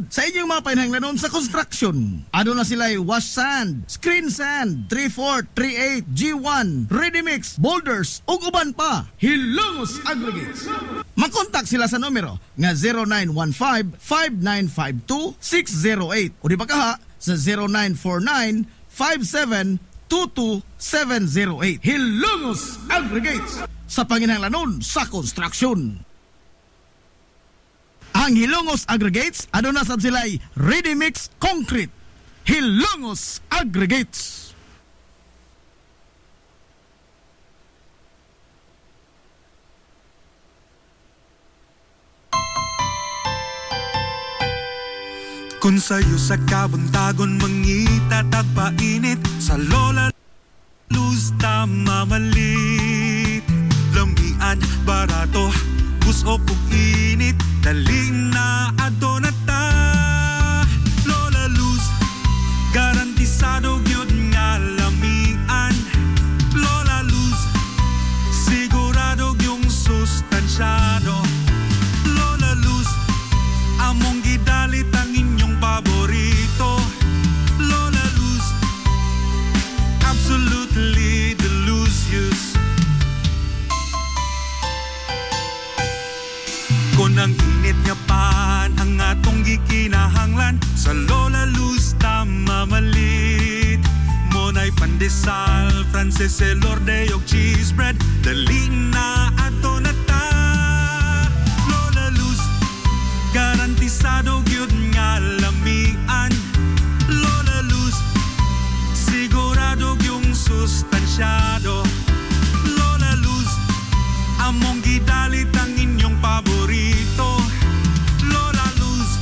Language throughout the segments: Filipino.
sa inyong mga panahanglanon sa construction. Ano na sila wash sand, screen sand, 3-4, 3-8, G1, ready mix, boulders, ug uban pa. Hilongos Aggregates. Makontak sila sa numero nga 0915-5952-608 o di ba kaha sa 0949-5722-708. Hilongos Aggregates sa panginahanglanon sa construction. Ang Hilongos Aggregates, ano na sab sila'y ready mix concrete. Hilongos Aggregates. Kung sa'yo sa kabuntagon mangita tagpainit, sa Lola Luz mamalit. Lamian, barato, gusto kong init, dali na adto na ta. Lola Luz, garantisado gyud nga lamian. Lola Luz, sigurado yung sustansyado. Lola Luz, among gidalit ang inyong paborito. Lola Luz, absolutely delicious. Kung ang init nga pan ang atong gikinahanglan, sa Lola Luz mamalit. Monay pandesal, Frances Elorde og cheese bread, dali na ato na ta. Lola Luz, garantisado gyud nga lamian. Lola Luz, sigurado yung sustansyado. Lola Luz, among gidalit ang inyong paborito. Lola Luz,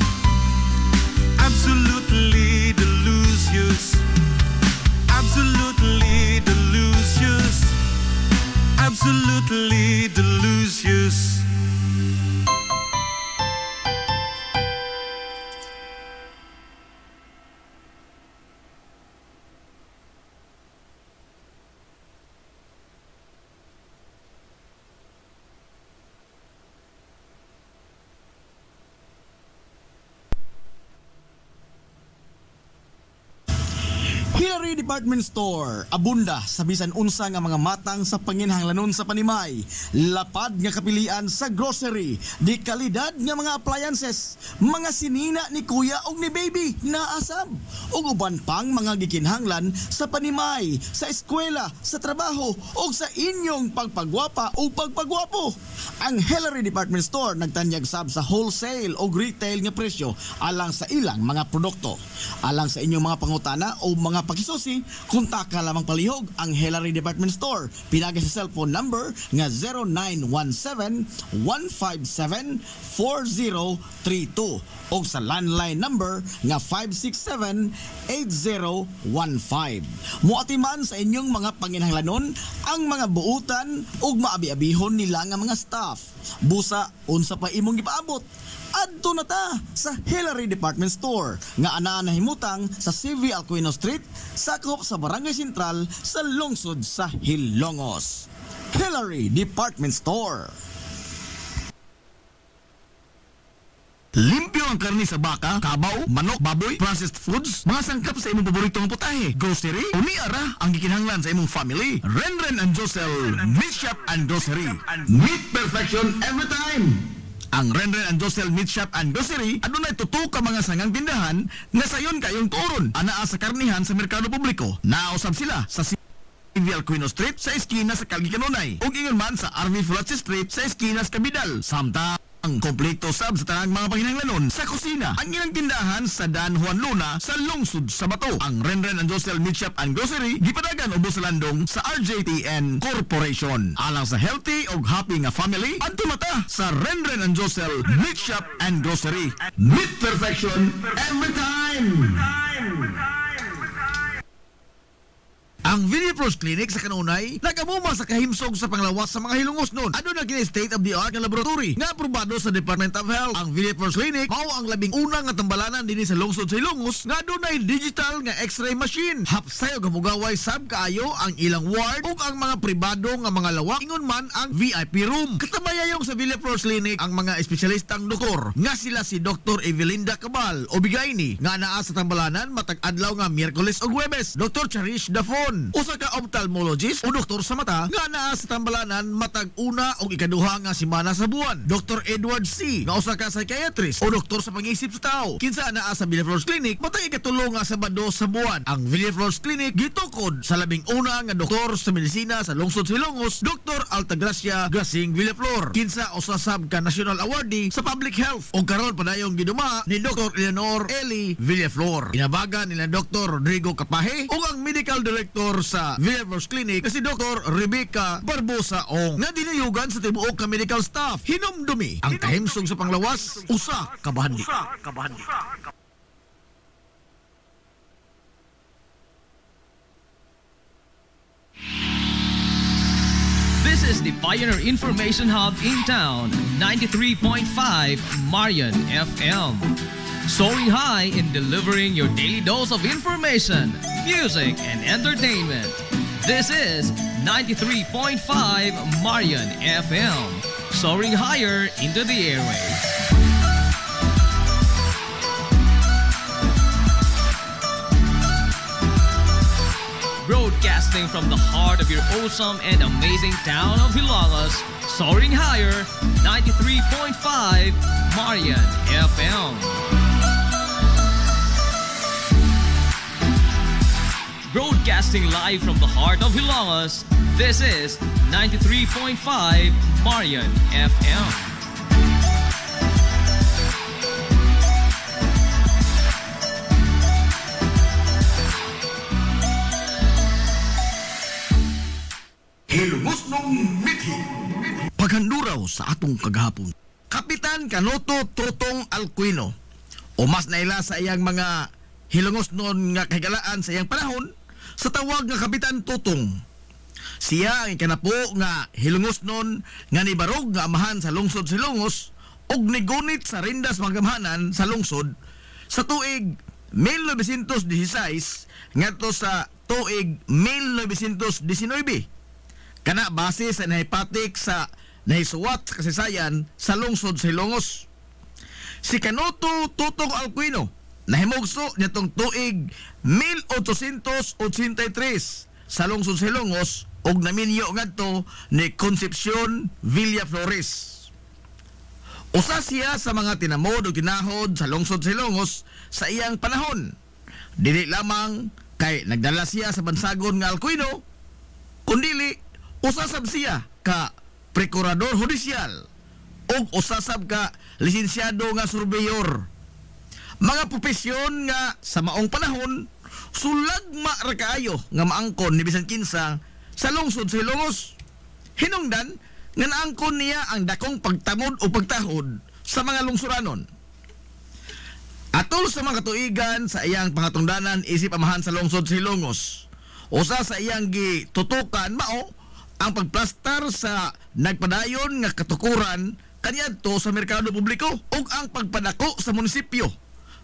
absolutely delicious. Absolutely delicious. Absolutely delicious. Hillary Department Store, abunda sa bisan unsa nga mga matang sa panginhanglanon sa panimay. Lapad nga kapilian sa grocery, di kalidad nga mga appliances, mga sinina ni kuya og ni baby na asab, ug uban pang mga gikinhanglan sa panimay, sa eskwela, sa trabaho ug sa inyong pagpagwapa o pagpagwapo. Ang Hillary Department Store nagtanyag sab sa wholesale o retail nga presyo alang sa ilang mga produkto. Alang sa inyong mga pangutana o mga pakisusi, kontak ka lamang palihog ang Hillary Department Store. Pinagi sa cellphone number nga 0917-157-4032 o sa landline number nga 567-8015. Muatiman sa inyong mga panginhanglanon ang mga buutan ug maabi-abihon nila nga mga staff. Busa, unsa pa imong gipaabot? Adto na ta sa Hillary Department Store nga anaa nahimutang sa CV Alcuino Street, sakop sa Barangay Sentral sa lungsod sa Hilongos. Hillary Department Store. Limpyo ang karni sa baka, kabaw, manok, baboy, processed foods, mga sangkap sa imong paboritong putahe, grocery, uniara ang gikinahanglan sa imong family. Renren and Josel, Meat Shop and Grocery. Meat perfection every time. Ang Renren and Josel Meat Shop and Grocery adunay tutok ka mga sangang tindahan nga sayon kayong turon anaa sa karnihan sa merkado publiko. Nausab sila sa CV Alcuino Street sa eskina sa Calgary Kanunay ug ingon man sa RV Fulache Street sa eskina sa Kabidal. Samtang ang kompleto sab sa tanang mga panginahanglanon sa kusina. Ang ilang tindahan sa Dan Juan Luna sa lungsod sa Bato. Ang Renren and Josel Meat Shop and Grocery gipadagan ubos sa landong sa RJTN Corporation. Alang sa healthy ug happy nga family, adto mata sa Renren and Josel Meat Shop and Grocery. Meat perfection every time. Ang Villaflores Clinic sa kanunay nagamuma sa kahimsog sa panglawas sa mga hilungos nun. Ano na kini state of the art nga laboratory nga aprobado sa Department of Health. Ang Villaflores Clinic mao ang labing una nga tambalanan dinhi sa lungsod sa Ilongos nga dunay digital nga X-ray machine. Hapsay og hamugaway sab kaayo ang ilang ward ug ang mga pribado nga mga lawak ingon man ang VIP room. Katabayayong sa Villaflores Clinic ang mga espesyalistang doktor nga sila si Dr. Evelinda Cabal o Bigayni nga naa sa tambalanan matag adlaw nga Miyerkules ug Huwebes. Dr. Cherish Dafon, usa ka ophthalmologist o doktor sa mata nga naa sa tambalanan matag una o ikaduha nga semana sa buwan. Dr. Edward C, nga usa ka psychiatrist o doktor sa pag-iisip sa tao, kinsa naa sa Villaflores Clinic matag ikatulo nga Sabado sa buwan. Ang Villaflores Clinic gitukod sa labing una nga doktor sa medisina sa lungsod sa Ilongos, Dr. Altagracia Gasing Villaflor, kinsa usasab ka national awardee sa public health o karon padayong giduma ni Dr. Eleanor Eli Villaflor. Inabagan nila Dr. Rodrigo Capahe o ang medical director sa Villaflores Clinic na si Dr. Rebecca Barbosa Ong nga dinayugan sa tibuok ka medical staff. Hinumdumi ang kahimsog sa panglawas, usa ka bahandi. This is the Pioneer Information Hub in town, 93.5 Marian FM. Soaring high in delivering your daily dose of information, music, and entertainment. This is 93.5 Marian FM. Soaring higher into the airwaves. Broadcasting from the heart of your awesome and amazing town of Hilangas, soaring higher, 93.5 Marian FM. Broadcasting live from the heart of Hilangas, this is 93.5 Marian FM. Hilungos nung mithi. Paghanduraw sa atong kagahapon. Kapitan Canoto Totong Alcuino o mas naila sa iyang mga hilungos nun nga kahigalaan sa iyang panahon sa tawag nga Kapitan Totong. Siya ang ikanapo nga hilungos nun nga nibarog nga amahan sa lungsod sa Ilongos og nigunit sa rindas mga gamhanan sa lungsod sa tuig 1916 ngadto sa tuig 1919. Kana base sa nahipatik sa nahisuwat sa kasaysayan sa lungsod sa Ilongos. Si Canoto Totong Alcuino nahimugso nitong tuig 1883 sa lungsod sa Ilongos og naminyo ngadto ni Concepcion Villaflores. Usa siya sa mga tinamod o ginahod sa lungsod sa Ilongos sa iyang panahon. Dili lamang kay nagdala siya sa bansagon nga Alcuino, kundili usasab siya ka prokurador hudisyal ug usasab ka lisensyado nga surveyor. Mga propesyon nga sa maong panahon sulagma ra kaayo nga maangkon ni bisan kinsa sa lungsod sa Ilongos. Hinungdan nga naangkon niya ang dakong pagtamod o pagtahod sa mga lungsuranon. Atol sa mga katuigan sa iyang pangatungdanan isip amahan sa lungsod sa Ilongos, usa sa iyang gitutukan mao ang pagplastar sa nagpadayon nga katukuran kaniadto sa merkado publiko ug ang pagpadako sa munisipyo.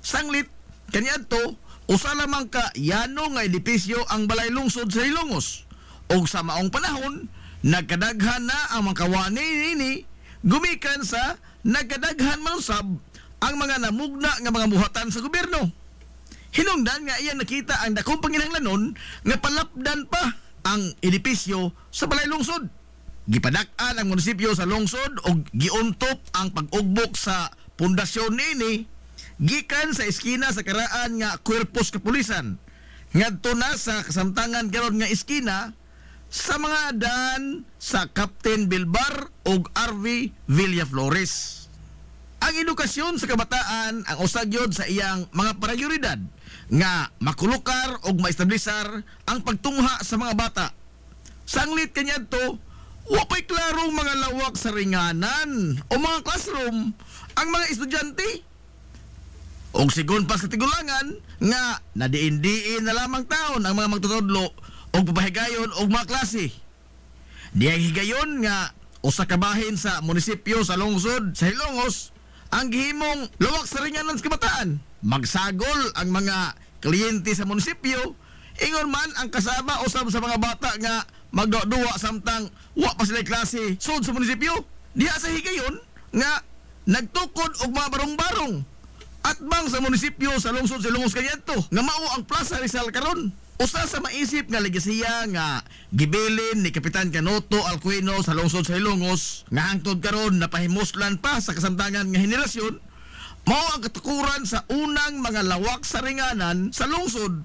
Sanglit kaniadto usa lamang ka yano nga edipisyo ang balay lungsod sa Ilongos ug sa maong panahon nagkadaghan na ang mga kawani nini gumikan sa nagkadaghan man usab ang mga namugna nga mga buhatan sa gobyerno. Hinungdan nga iya nakita ang dakong panginahanglanon nga palapdan pa ang edipisyo sa balay lungsod. Gipadak-an ang munisipyo sa lungsod o giuntop ang pag-ugbok sa pundasyon nini gikan sa eskina sa karaan nga Kuerpos Kapulisan ngadto na sa kasamtangan karon nga eskina sa mga daan sa Captain Bilbar o RV Villaflores. Ang edukasyon sa kabataan ang usagyod sa iyang mga prioridad nga makulukar o maestablisar ang pagtungha sa mga bata. Sanglit kaniadto, wapay klarong mga lawak sa ringanan o mga classroom ang mga estudyante. Og sigon pa sa tigulangan nga nadiin-diin na lamang taon ang mga magtutudlo o og papahigayon og mga klase. Diyang higayon nga usa ka bahin sa munisipyo sa lungsod sa Hilongos ang gihimong luwak sa ringanan sa kabataan. Magsagol ang mga kliyente sa munisipyo, ingon man ang kasama usab sa mga bata nga magduwa samtang wa pa sila klase sud sa munisipyo. Diha sa higayon nga nagtukod og mga barong-barong at bang sa munisipyo sa lungsod sa Ilongos kaniadto nga mao ang Plaza Rizal karon. Usa sa maisip nga legasiya nga gibilin ni Kapitan Canoto Alcuino sa lungsod sa Ilongos nga hangtod karon napahimuslan pa sa kasamtangan nga henerasyon mao ang katukuran sa unang mga lawak sa ringanan sa lungsod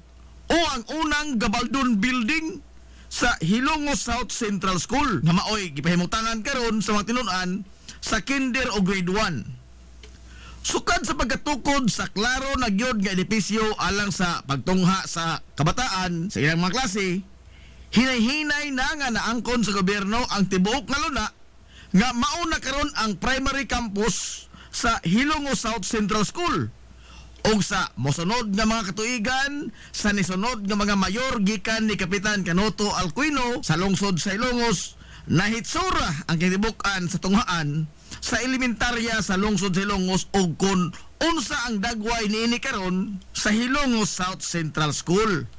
o ang unang Gabaldon Building sa Hilongos South Central School nga maoy gipahimutangan karon sa mga tinun-an sa kinder o grade 1. Sukad sa pagkatukod sa klaro na gyud nga edipisyo alang sa pagtungha sa kabataan sa ilang mga klase, hinay-hinay na nga naangkon sa gobyerno ang tibuok nga luna nga mauna karon ang primary campus sa Hilongos South Central School. O sa mosunod nga mga katuigan sa nisunod nga mga mayor gikan ni Kapitan Canoto Alcuino sa lungsod sa Ilongos, nahitsura ang kitibukan sa tunghaan sa elementarya sa lungsod sa Ilongos o kun unsa ang dagway niini karon sa Hilongos South Central School.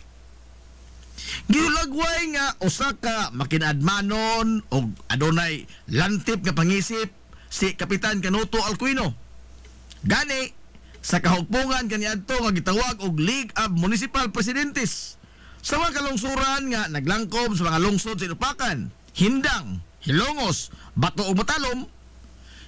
Gilagway nga usa ka makinadmanon o adunay lantip nga pangisip si Kapitan Canoto Alcuino. Gani sa kahugpungan kaniadto nga gitawag og League of Municipal Presidentes sa mga kalungsuran nga naglangkob sa mga lungsod sa Inupakan, Hindang, Hilongos, Bato ug Matalom,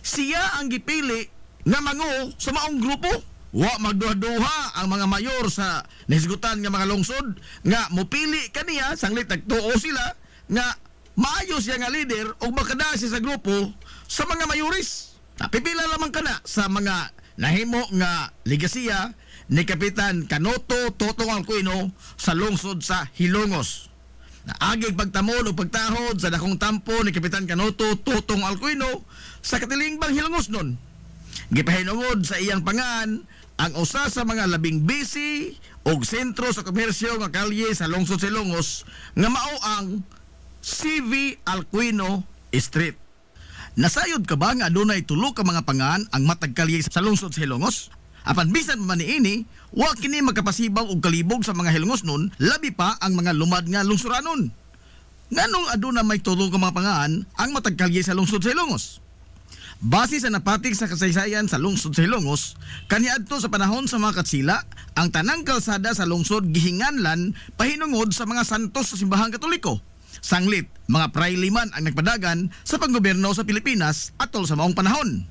siya ang gipili nga mangu sa maong grupo. Wa magduha-duha ang mga mayor sa nahisgutan nga mga lungsod nga mopili kaniya sanglit nagtuo sila nga maayo siya nga leader o makada siya sa grupo sa mga mayoris. Napipila lamang kana sa mga nahimo nga legasiya ni Kapitan Canoto Totong Alcuino sa lungsod sa Hilongos. Naagig pagtamon o pagtahod sa dakong tampo ni Kapitan Canoto Totong Alcuino sa katilingbang Hilongos nun. Gipahinungod sa iyang pangan ang usa sa mga labing busy o sentro sa komersyo nga kalye sa lungsod sa Hilongos nga mao ang CV Alcuino Street. Nasayod ka ba nga adunay tulo ka mga pangan ang matag kalye sa lungsod sa Hilongos? Apan bisan man niini, wa kini magkapasibaw og kalibog sa mga Hilongos nun, labi pa ang mga lumad nga lungsuranon. Nganong aduna may tulo ka mga pangan ang matag kalye sa lungsod sa Hilongos? Base sa napatik sa kasaysayan sa lungsod sa Hilongos, kaniadto sa panahon sa mga katsila, ang tanang kalsada sa lungsod gihinganlan pahinungod sa mga santos sa simbahang Katoliko. Sanglit, mga prailiman ang nagpadagan sa panggobyerno sa Pilipinas atol sa maong panahon.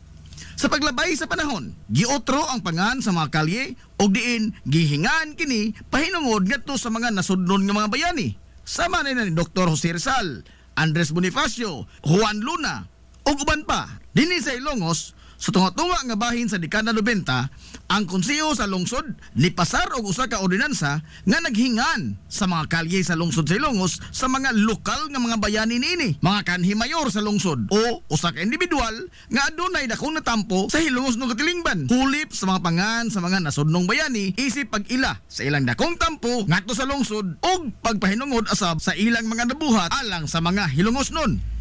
Sa paglabay sa panahon, giotro ang pangan sa mga kalye o diin gihingan kini pahinungod ngadto sa mga nasudnon nga mga bayani. Sama na ni Dr. Jose Rizal, Andres Bonifacio, Juan Luna, o uban pa. Dinhi sa Ilongos, sa tunga-tunga nga bahin sa dekada 90, ang konseho sa lungsod nipasar og usa ka ordinansa nga naghingan sa mga kalye sa lungsod sa Ilongos sa mga lokal nga mga bayani niini, mga kanhi mayor sa lungsod o usa ka individual nga adunay dakong natampo sa Hilongos no katilingban. Hulip sa mga pangan sa mga nasudnong bayani isip pag-ila sa ilang dakong tampo ngadto sa lungsod ug pagpahinungod asab sa ilang mga nabuhat alang sa mga Hilongos nun.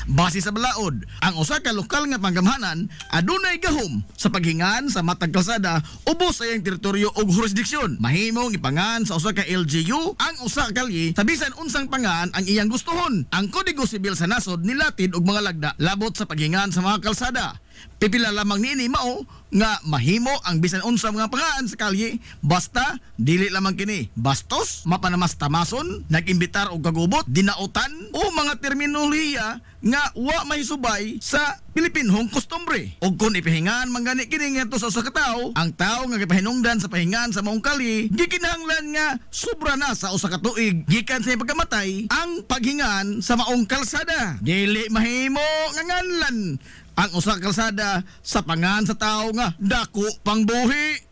Base sa balaod, ang usa ka lokal nga panggamhanan adunay gahom sa paghingan sa matag kalsada ubos sa iyang teritoryo ug jurisdiksyon. Mahimong ipangan sa usa ka LGU ang usa ka kalye sa bisan unsang pangan ang iyang gustuhon. Ang Kodigo Sibil sa nasod nilatid og mga lagda labot sa paghingan sa mga kalsada. Pipila lamang niini mao nga mahimo ang bisan unsa mga pangaan sa kalye basta dili lamang kini bastos, mapanamas-tamason, nagimbitar og kagubot, dinautan o mga terminolohiya nga wa mahisubay sa Pilipinhong kostumbre. Og kun ipahingan man gani kini ngadto sa usa ka tawo, ang tawo nga gipahinungdan sa pahingan sa maong kalye gikinahanglan nga sobra na sa usa ka tuig gikan sa pagkamatay ang paghingan sa maong kalsada. Dili mahimo nga nganlan ang usa ka kalsada sa pangan sa tao nga dako pangbuhi.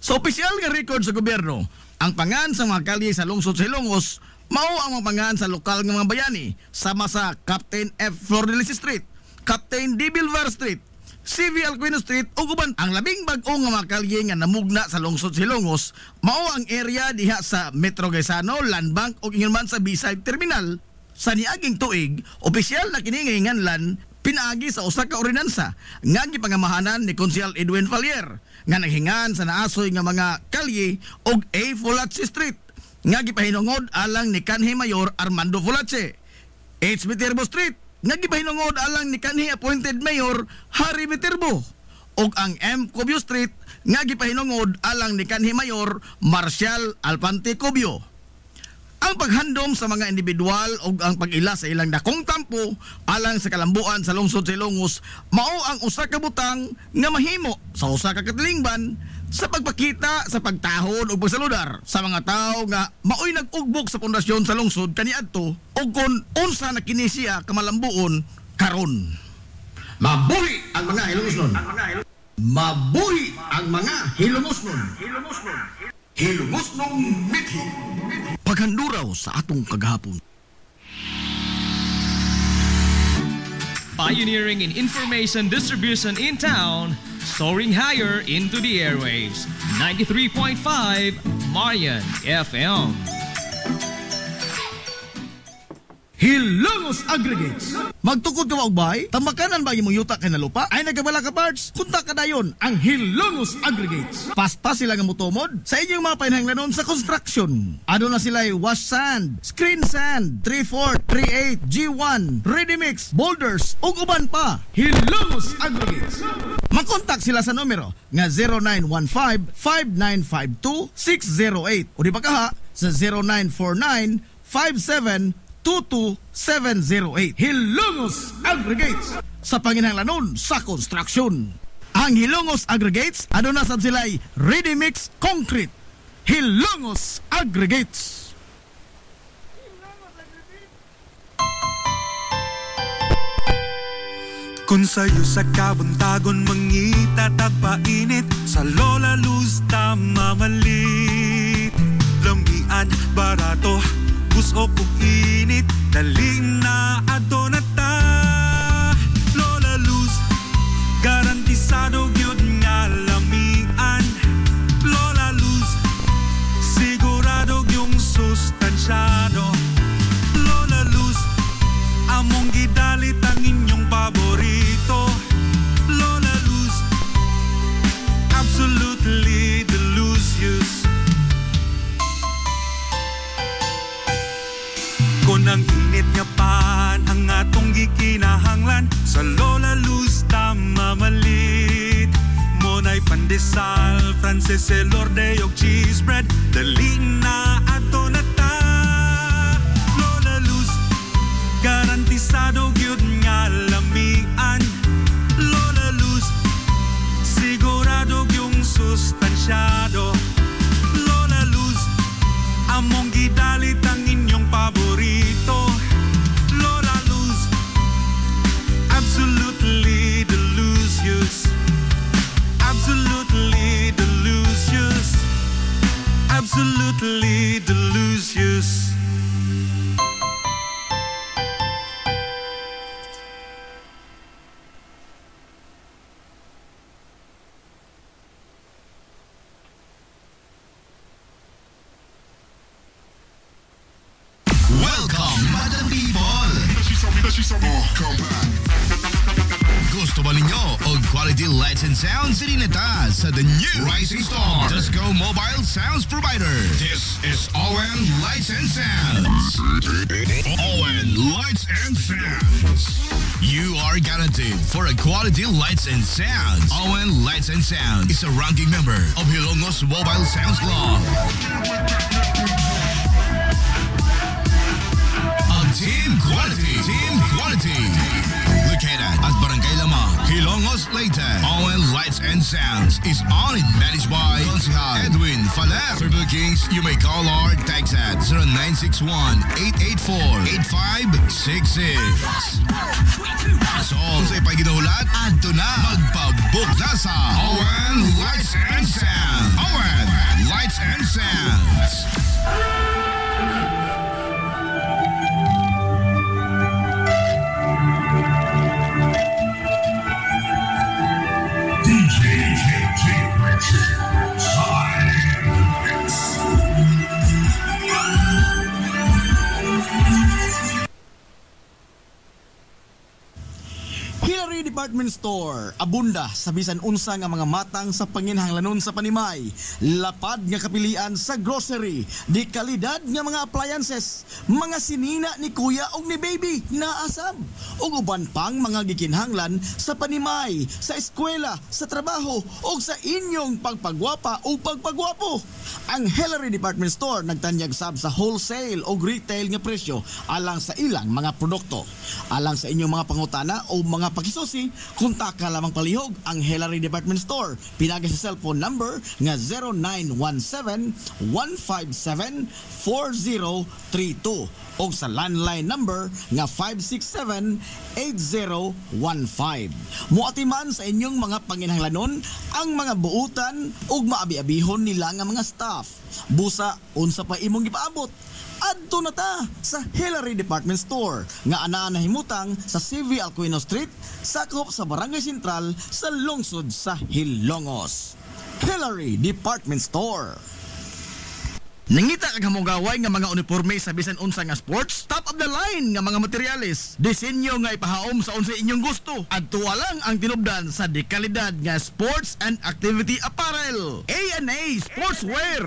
Sa opisyal nga record sa gobyerno, ang pangan sa mga kalye sa lungsod sa Hilongos mao ang mga pangan sa lokal nga mga bayani sama sa Captain F. Flordelis Street, Captain D. Bilvar Street, CV Alcuino Street ug uban. Ang labing bag-o nga mga kalye nga namugna sa lungsod Silongos mao ang area diha sa Metro Gaisano, Land Bank ug ingon man sa B-side terminal. Sa niaging tuig, opisyal na kini nga hinganlan pinaagi sa usa ka ordinansa nga gipangamahanan ni Konsehal Edwin Falier nga naghingan sa naasoy nga mga kalye og A. Fulache Street nga gipahinungod alang ni kanhi Mayor Armando Fulache, H. Viterbo Street nga gipahinungod alang ni kanhi appointed Mayor Harry Viterbo, ug ang M. Cubio Street nga gipahinungod alang ni kanhi Mayor Marcial Alpante Cubio. Ang paghandom sa mga individual o ang pag-ila sa ilang dakong tampo alang sa kalambuan sa lungsod Silongos mao ang usa ka butang nga mahimo sa usa ka katilingban sa pagpakita sa pagtahod o pagsaludar sa mga tao nga maoy nag-ugbok sa pundasyon sa lungsod kaniadto o kung unsa na kini siya kamalambuon karon. Mabuhi ang mga Hilongosnon. Mabuhi ang mga Hilongosnon. Hilongosnong mithi. Paghanduraw sa atong kagahapon. Pioneering in information distribution in town, soaring higher into the airwaves. 93.5 Marian FM. Hilongos Aggregates. Magtukod ka ba og bay? Tamakanan ba imong yuta kay na lupa? Ay nagabala ka parts? Kunta ka dayon ang Hilongos Aggregates. Paspas sila nga motomod sa inyong mga panahanglanon sa construction. Ano na sila wash sand, screen sand, 3-4, 3-8, G1, ready mix, boulders ug uban pa. Hilongos Aggregates. Makontak sila sa numero nga 0915-5952-608 o di pa kaha sa 0949-5722-708. Hilongos Aggregates sa panginahanglanon sa construction. Ang Hilongos Aggregates aduna sad sila'y ready mix concrete. Hilongos Aggregates. Kung sa'yo sa kabuntagon mangita tagpainit sa Lola Luz tamamalit. Lamian, barato, gusto kong init, daling na ato na ta. Lola Luz, garantisado yun nga lamian. Lola Luz, sigurado yung sustansyado. Lola Luz, among gidalit ang inyong paborito. Lola Luz, absolutely delicious. Kung ang init nga pan ang atong gikinahanglan sa Lola Luz tamamalit. Monay pandesal, Frances Elorde og cheese bread, dali na ato na ta. Lola Luz, garantisado gyud nga lamian. Lola Luz, sigurado yung sustansyado. Lola Luz, among gidalit ang inyong paborito. Lola Luz, absolutely delicious. Absolutely delicious. Absolutely delicious. Welcome, Madam People! Gusto ba ninyo og quality lights and sounds sirineta sa the new Rising Star Disco Mobile Sounds Provider? This is Owen Lights and Sounds. Owen Lights and Sounds. You are guaranteed for a quality lights and sounds. Owen Lights and Sounds is a ranking member of Hilongos Mobile Sounds Club. Team Quality. Located at Barangay Lamang, Hilongos, Leyte. Owen Lights and Sounds is owned and managed by Konsehal Edwin Falier. For bookings, you may call or text at 0961-884-8566. So, sa ipaginahulat, adto na magpabook na sa Owen Lights and Sounds. Owen Lights and Sounds. Department Store. Abunda sa bisan unsa nga mga matang sa panginhanglanon sa panimay. Lapad nga kapilian sa grocery. Di kalidad nga mga appliances. Mga sinina ni kuya o ni baby na asab. O uban pang mga gikinhanglan sa panimay, sa eskwela, sa trabaho o sa inyong pagpagwapa o pagpagwapo. Ang Hillary Department Store nagtanyag sab sa wholesale o retail nga presyo alang sa ilang mga produkto. Alang sa inyong mga pangutana o mga pakisusi, kontak ka lamang palihog ang Hillary Department Store. Pinagi sa cellphone number nga 0917-157-4032 o sa landline number nga 567-8015. Muatiman sa inyong mga panginhanglanon ang mga buutan o maabi-abihon nila nga mga staff. Busa, unsa pa imong gipaabot? Adto na ta sa Hillary Department Store nga anaa nahimutang sa CV Alcuino Street, sakop sa Barangay Sentral sa lungsod sa Hilongos. Hillary Department Store. Nangita kag hamugaway nga mga uniforme sa bisan unsa nga sports, top of the line nga mga materyales, disenyo nga ipahaom sa unsa inyong gusto. Adto lang ang tinubdan sa dekalidad nga sports and activity apparel. A&A Sportswear.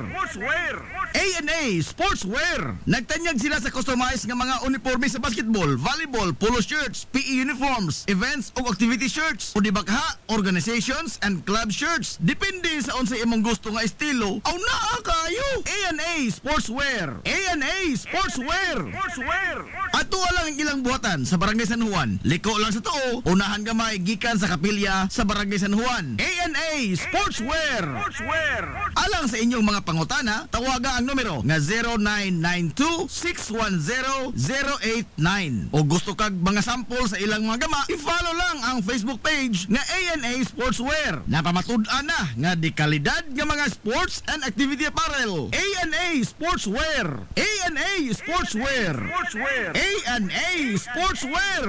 A&A Sportswear. Nagtanyag sila sa customized nga mga uniforme sa basketball, volleyball, polo shirts, PE uniforms, events ug activity shirts, o di bakha, organizations and club shirts. Depende sa unsa imong gusto nga estilo. Aw naa kayo. A&A Sportswear. A&A Sportswear. Ato lang ang ilang buhatan sa Barangay San Juan. Liko lang sa tuo, unahan gamay gikan sa kapilya sa Barangay San Juan. A&A Sportswear. Alang sa inyong mga pangutana, tawaga ang numero nga 0992-610-089. O gusto kag mga sample sa ilang mga gama, i-follow lang ang Facebook page nga A&A Sportswear. Napamatud-an na nga di kalidad nga mga sports and activity apparel. A&A Sportswear. A&A Sportswear. A&A Sportswear.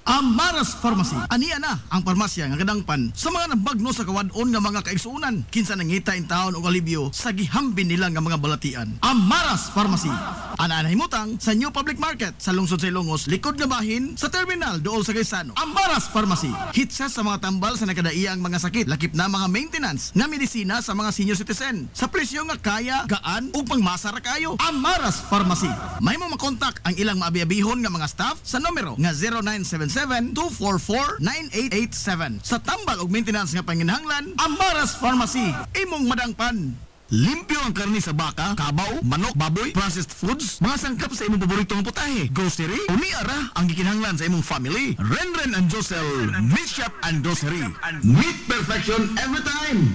Amaras Pharmacy. Aniya na ang parmasya nga kadangpan sa mga nabagno sa kawadon nga mga kaigsuunan. Kinsa nangita in taon og alibyo sa gihambin nila nga mga balatian. Amaras Pharmacy. Ana nahimutang sa New Public Market sa lungsod sa Ilongos, likod nga bahin sa terminal dool sa Gaisano. Amaras Pharmacy. Hitsa sa mga tambal sa nakadaiyang mga sakit, lakip na mga maintenance nga medisina sa mga senior citizen. Sa presyo nga kaya, gaan ug pangmasa ra kayo. Amaras Pharmacy. Mahimo makontak ang ilang maabi-abihon nga mga staff sa numero nga 0977-244-9887. Sa tambal ug maintenance nga panginhanglan, Amaras Pharmacy. Imong madangpan. Limpyo ang karni sa baka, kabaw, manok, baboy, processed foods, mga sangkap sa imong paboritong putahe, grocery, umiara ang gikinahanglan sa imong family. Renren and Josel, Meat Shop and Grocery. Meat perfection every time.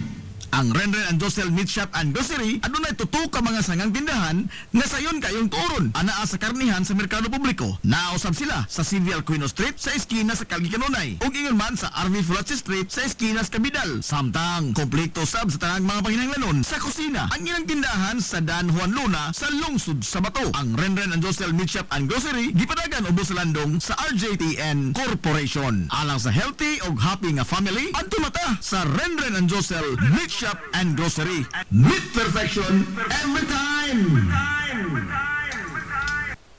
Ang Renren and Josel Meat Shop and Grocery adunay tutok ka mga sangang tindahan nga sayon kayong turon anaa sa karnihan sa merkado publiko. Nausab sila sa CV Alcuino Street sa eskina sa Calgary Kanunay ug ingon man sa RV Fulache Street sa eskina sa Cabidal. Samtang kompleto sab sa tanang mga panginhanglanon sa kusina ang ilang tindahan sa Dan Juan Luna sa lungsod sa Bato. Ang Renren and Josel Meat Shop and Grocery gipadagan ubos sa landong sa RJTN Corporation. Alang sa healthy ug happy nga family, adto mata sa Renren and Josel Meat Shop and Grocery. Meat perfection every time.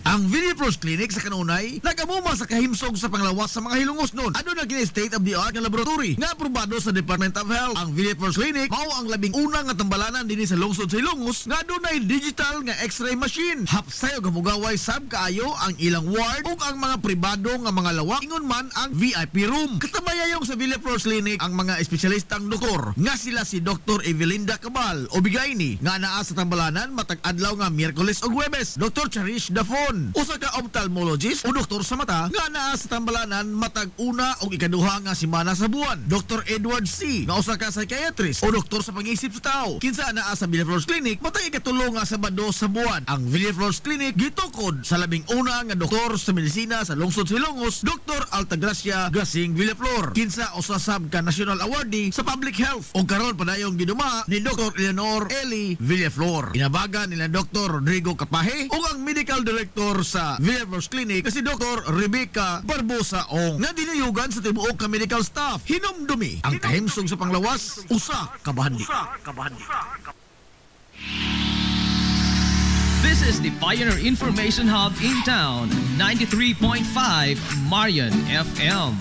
Ang Villaflores Clinic sa Kanunay nagamuma sa kahimsog sa panglawas sa mga Hilongos nun. Ano na kini state of the art nga laboratory nga aprobado sa Department of Health. Ang Villaflores Clinic mao ang labing unang nga tambalanan dinhi sa lungsod sa Hilongos nga adunay digital nga X-ray machine. Hapsay og hamugaway sab kaayo ang ilang ward ug ang mga pribado nga mga lawak ingon man ang VIP room. Katabayayong sa Villaflores Clinic ang mga espesyalistang doktor nga sila si Dr. Evelinda Cabal o Bigayni nga naa sa tambalanan matag adlaw nga Miyerkules ug Huwebes. Dr. Cherish Dafon, usa ka ophthalmologist o doktor sa mata nga naa sa tambalanan matag una o ikaduha nga semana sa buwan. Dr. Edward C. nga usa ka psychiatrist o doktor sa pag-iisip sa tao. Kinsa naa sa Villaflores Clinic matag ikatulo nga Sabado sa buwan. Ang Villaflores Clinic gitukod sa labing una nga doktor sa medisina sa lungsod sa Hilongos, Dr. Altagracia Gasing Villaflor. Kinsa usa sab ka national awardee sa public health o karon padayong giduma ni Dr. Eleanor Eli Villaflor. Inabagan nila Dr. Rodrigo Capahe o ang medical director sa Villaflores Clinic kasi Dr. Rebecca Barbosa Ong nga dinayugan sa tibuok ka medical staff. Hinumdumi ang kahimsog sa panglawas, usa ka bahandi. This is the Pioneer Information Hub in Town, 93.5 Marian FM.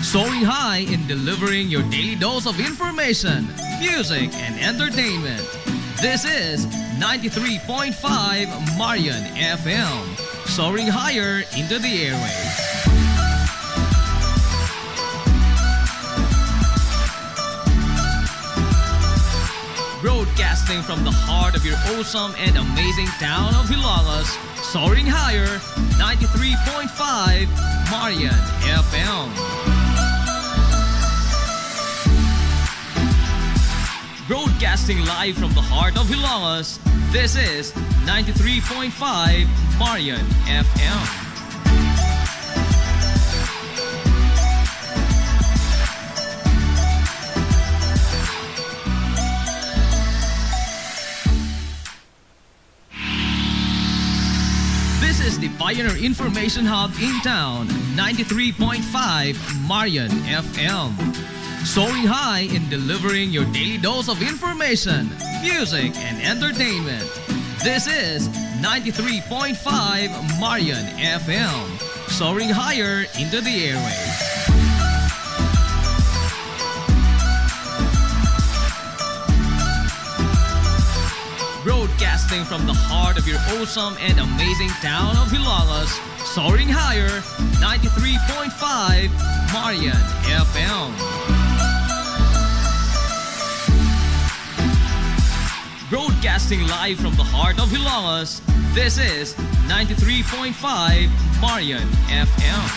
soaring high in delivering your daily dose of information, music, and entertainment. This is 93.5 Marian FM, soaring higher into the airwaves. Broadcasting from the heart of your awesome and amazing town of Hilangas, soaring higher, 93.5 Marian FM. Broadcasting live from the heart of Hilangas, this is 93.5 Marian FM. This is the Pioneer Information Hub in town, 93.5 Marian FM. Soaring high in delivering your daily dose of information, music, and entertainment. This is 93.5 Marian FM, soaring higher into the airwaves. Broadcasting from the heart of your awesome and amazing town of Hilangas, soaring higher, 93.5 Marian FM. Broadcasting live from the heart of Hilangas, this is 93.5 Marian FM.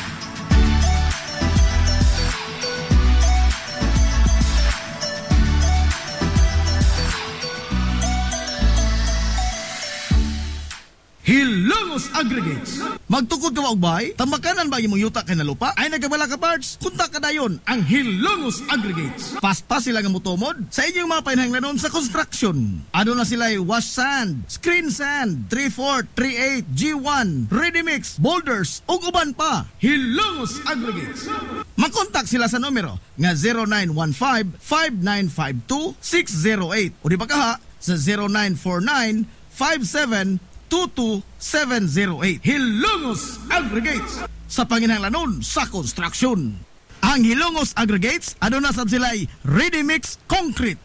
Hilangas Aggregates. Magtukod ka ba og bay? Tamakanan ba imong yuta kay na lupa? Ay nagabala ka parts? Kunta ka dayon ang Hilangas Aggregates. Paspas sila nga motomod sa inyong mga panahanglanon sa construction. Ano na sila wash sand, screen sand, 3/4, 3/8, G1, ready mix, boulders ug uban pa. Hilangas Aggregates. Makontak sila sa numero nga 0915-5952-608 o di ba kaha sa 0949-5722-708. Hilangas Aggregates sa panginahanglanon sa construction. Ang Hilangas Aggregates aduna sab sila'y ready mix concrete.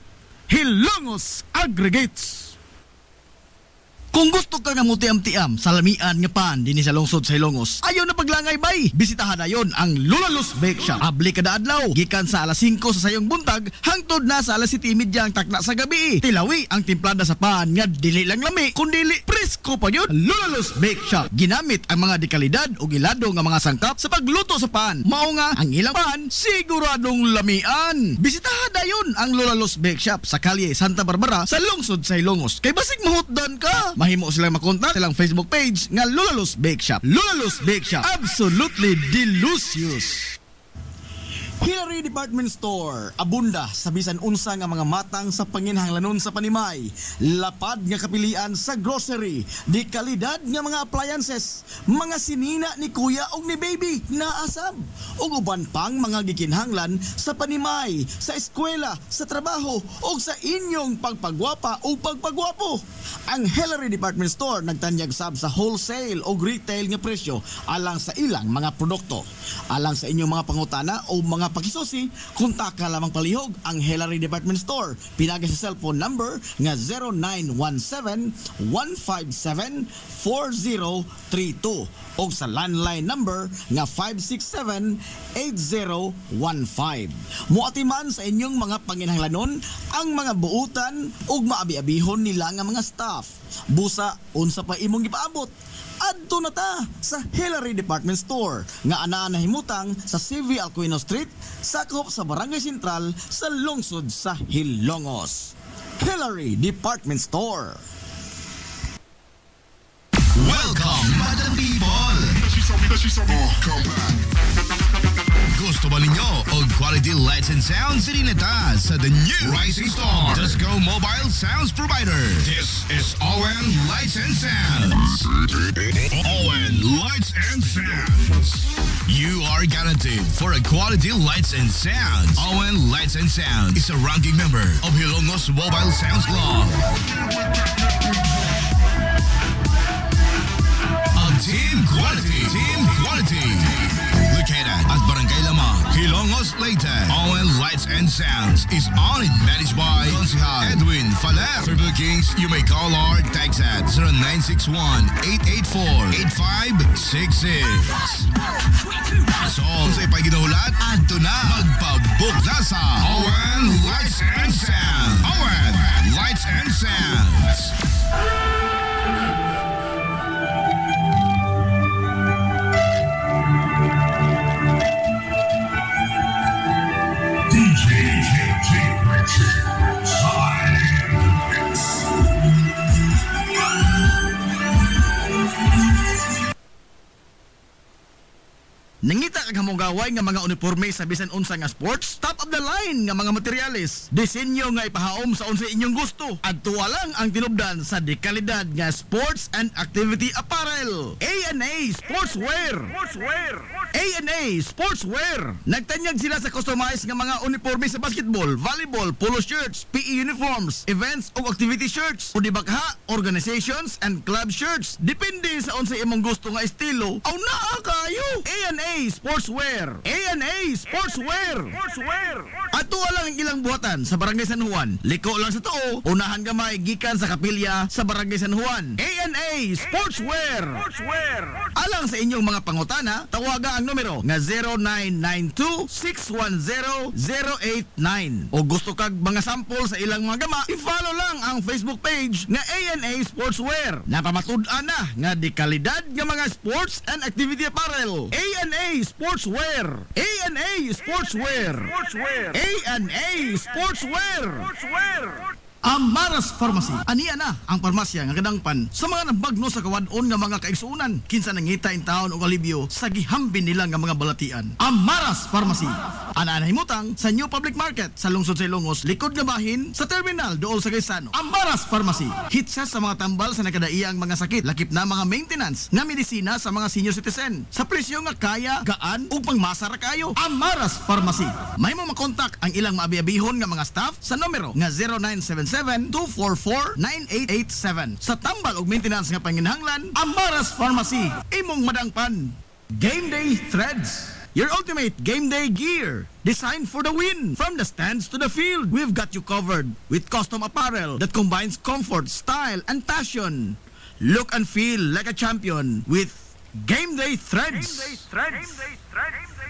Hilangas Aggregates. Kung gusto ka nga mutiam-tiam sa lamian nga pan dinhi sa lungsod sa Ilongos, ayaw na paglangay bay. Bisitahan na yon ang Lulalos Bake Shop. Abli kada adlaw, gikan sa alas 5 sa sayong buntag hangtod na sa alas 7:30 ang takna sa gabi. Tilawi ang timplada sa pan nga dili lang lami, kundi presko pa yun. Lulalos Bake Shop ginamit ang mga dekalidad o gilado nga mga sangkap sa pagluto sa pan. Mao nga ang ilang pan siguradong lamian. Bisitahan na yon ang Lulalos Bake Shop sa kalye Santa Barbara sa lungsod sa Ilongos. Kay basig mahutdan ka, mahimo silang makontak silang Facebook page nga Lulalos Bake Shop. Lulalos Bake Shop, absolutely delicious. Hillary Department Store, abunda sa bisan unsa nga mga matang sa panginhanglanon sa panimay. Lapad nga kapilian sa grocery, di kalidad nga mga appliances, mga sinina ni kuya ug ni baby naasab, ug uban pang mga gikinhanglan sa panimay, sa eskwela, sa trabaho ug sa inyong pagpagwapa o pagpagwapo. Ang Hillary Department Store nagtanyag sab sa wholesale o retail nga presyo alang sa ilang mga produkto. Alang sa inyong mga pangutana o mga pakisusi, kontak ka lamang palihog ang Hillary Department Store. Pinagi sa cellphone number nga 0917-157-4032 o sa landline number nga 567-8015. Muatiman sa inyong mga panginhanglanon ang mga buutan o maabi-abihon nila nga mga staff. Busa, unsa pa imong gipaabot? Adto na ta sa Hillary Department Store nga anaa na himutang sa CV Alcuino Street, sakop sa Barangay Sentral sa lungsod sa Hilongos. Hillary Department Store. Welcome, Madam People! Gusto ba ninyo og quality lights and sounds? Sirineta sa the new Rising Star Disco Mobile Sounds Provider. This is ON Lights and Sounds. ON Lights and Sounds. You are guaranteed for a quality lights and sounds. ON Lights and Sounds is a ranking member of Hilongos Mobile Sounds Club. Team Quality. Located at Barangay Lamang, Hilongos. Hilongos, Leyte. ON Lights and Sounds is on and managed by Consihal Edwin Faler. For bookings, you may call or text at 0961-884-8566. So, sa ipaginahulat, adto na magpabook na sa ON Lights and Sounds. ON Lights and Sounds. Nangita kag hamugaway nga mga uniforme sa bisan unsa nga sports, top of the line nga mga materyales, disenyo nga ipahaom sa unsa inyong gusto. Adto lang ang tinubdan sa dekalidad nga sports and activity apparel. A&A Sportswear. A&A Sportswear. Nagtanyag sila sa customized nga mga uniforme sa basketball, volleyball, polo shirts, PE uniforms, events ug activity shirts, o dibakha, organizations and club shirts. Depende sa unsa imong gusto nga estilo. Aw naa kayo. A&A Sportswear. A&A Sportswear. Ato lang ang ilang buhatan sa Barangay San Juan. Liko lang sa tuo, unahan gamay gikan sa kapilya sa Barangay San Juan. A&A Sportswear. Alang sa inyong mga pangutana, tawaga ang numero nga 0992-610-089. O gusto kag mga sample sa ilang mga gama, i-follow lang ang Facebook page nga A&A Sportswear. Napamatud-an na nga di kalidad nga mga sports and activity apparel. A&A Sportswear. A&A Sportswear. A&A Sportswear. Amaras Pharmacy. Aniya na ang parmasya nga kadangpan sa mga nabagno sa kawadon nga mga kaigsuunan. Kinsa nangita in taon og alibyo sa gihambin nila nga mga balatian. Amaras Pharmacy. Ana himutang sa New Public Market sa lungsod sa Ilongos, likod nga bahin sa terminal dool sa Gaisano. Amaras Pharmacy. Hitsa sa mga tambal sa nakadaiyang mga sakit, lakip na mga maintenance nga medisina sa mga senior citizen. Sa presyo nga kaya, gaan ug pangmasara kayo. Amaras Pharmacy. May mo makontak ang ilang maabi-abihon nga mga staff sa numero nga 0977-244-9887. Sa tambal ug maintenance nga panginahanglan, Amaras Pharmacy. Imong madangpan. Game Day Threads. Your ultimate game day gear, designed for the win. From the stands to the field, we've got you covered with custom apparel that combines comfort, style, and passion. Look and feel like a champion with Game Day Threads.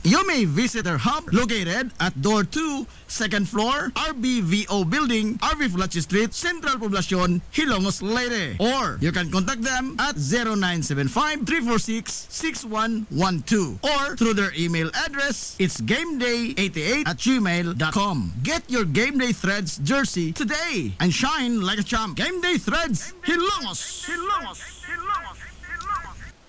You may visit our hub located at Door 2, 2nd floor, RBVO Building, RV Fulachi Street, Central Poblacion, Hilongos, Leyte. Or you can contact them at 0975-346-6112 or through their email address, it's gameday88@gmail.com. Get your Game Day Threads jersey today and shine like a champ. Game Day Threads, Hilongos.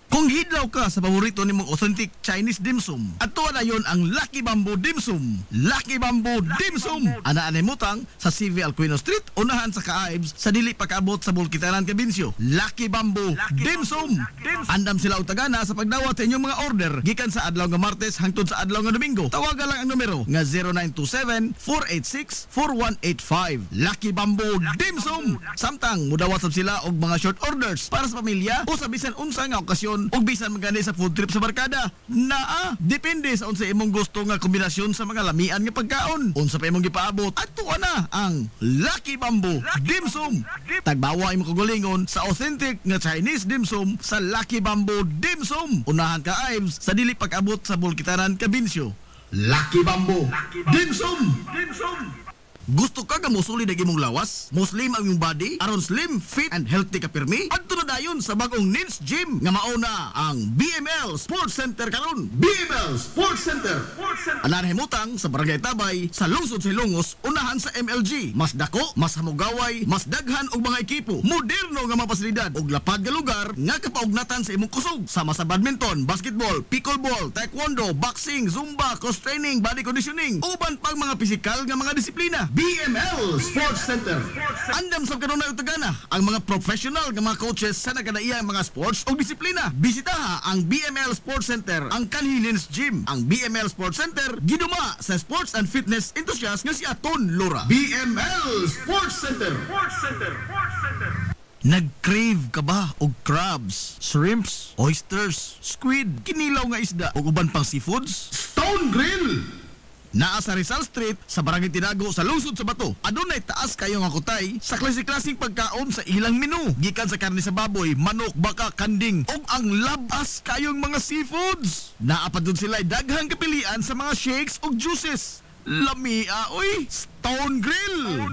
Kung hidlaw ka sa paborito nimong authentic Chinese dim sum, ato na yon ang Lucky Bamboo Dim Sum. Lucky Bamboo Dim Sum. Ana-anay mutang sa CV Alcuino Street, unahan sa Kaaibs, sa dili pagkaabot sa Bulkitanan, Cabinsyo. Lucky Bamboo Dim Sum. Andam sila utagana sa pagdawat sa inyong mga order gikan sa adlaw nga Martes hangtod sa adlaw nga Domingo. Tawagan lang ang numero nga 0927-486-4185. Lucky Bamboo Dim Sum. Samtang mudawat sab sila og mga short orders para sa pamilya o sa bisan unsa nga okasyon ug bisan magani sa food trip sa barkada. Depende sa unsa imong gusto nga kombinasyon sa mga lamian nga pagkaon. Unsa pa imong gipaabot, ato na ang Lucky Bamboo Dim Sum. Tagbawa imong kagulingon sa authentic nga Chinese dim sum sa Lucky Bamboo Dim Sum. Unahan ka Ives sa dili pag-abot sa Bulkitanan, Cabinsyo. Lucky Bamboo Dim Sum. Gusto ka nga musulid ang imong lawas? Muslim ang imong body? Aron slim, fit, and healthy ka pirmi? Adto na dayon sa bagong Nins Gym nga mauna ang BML Sports Center karon. BML Sports Center. Anan himutang sa Barangay Tabay sa lungsod sa Ilongos, unahan sa MLG. Mas dako, mas hamugaway, mas daghan og mga ekipo. Moderno nga mga pasilidad ug lapad nga lugar nga kapaugnatan sa imong kusog. Sama sa badminton, basketball, pickleball, taekwondo, boxing, zumba, cross training, body conditioning, uban pang mga pisikal nga mga disiplina. BML Sports Center. Andam sa kanunay utagana ang mga professional nga mga coaches sa nagkadaiyang mga sports o disiplina. Bisitaha ang BML Sports Center, ang Kanhilins Gym. Ang BML Sports Center giduma sa sports and fitness enthusiast nga si Aton Lora. BML Sports Center. Nag-crave ka ba og crabs, shrimps, oysters, squid, kinilaw nga isda o uban pang seafoods? Stone Grill! Naa sa Rizal Street sa Barangay Tinago sa lungsod sa Bato. Adunay taas kayo nga kutay sa klase-klaseng pagkaon sa ilang menu. Gikan sa karne sa baboy, manok, baka, kanding ug ang labas kayong mga seafoods. Naa pa dun sila daghang kapilian sa mga shakes ug juices. Lamia, oy! Stone Grill!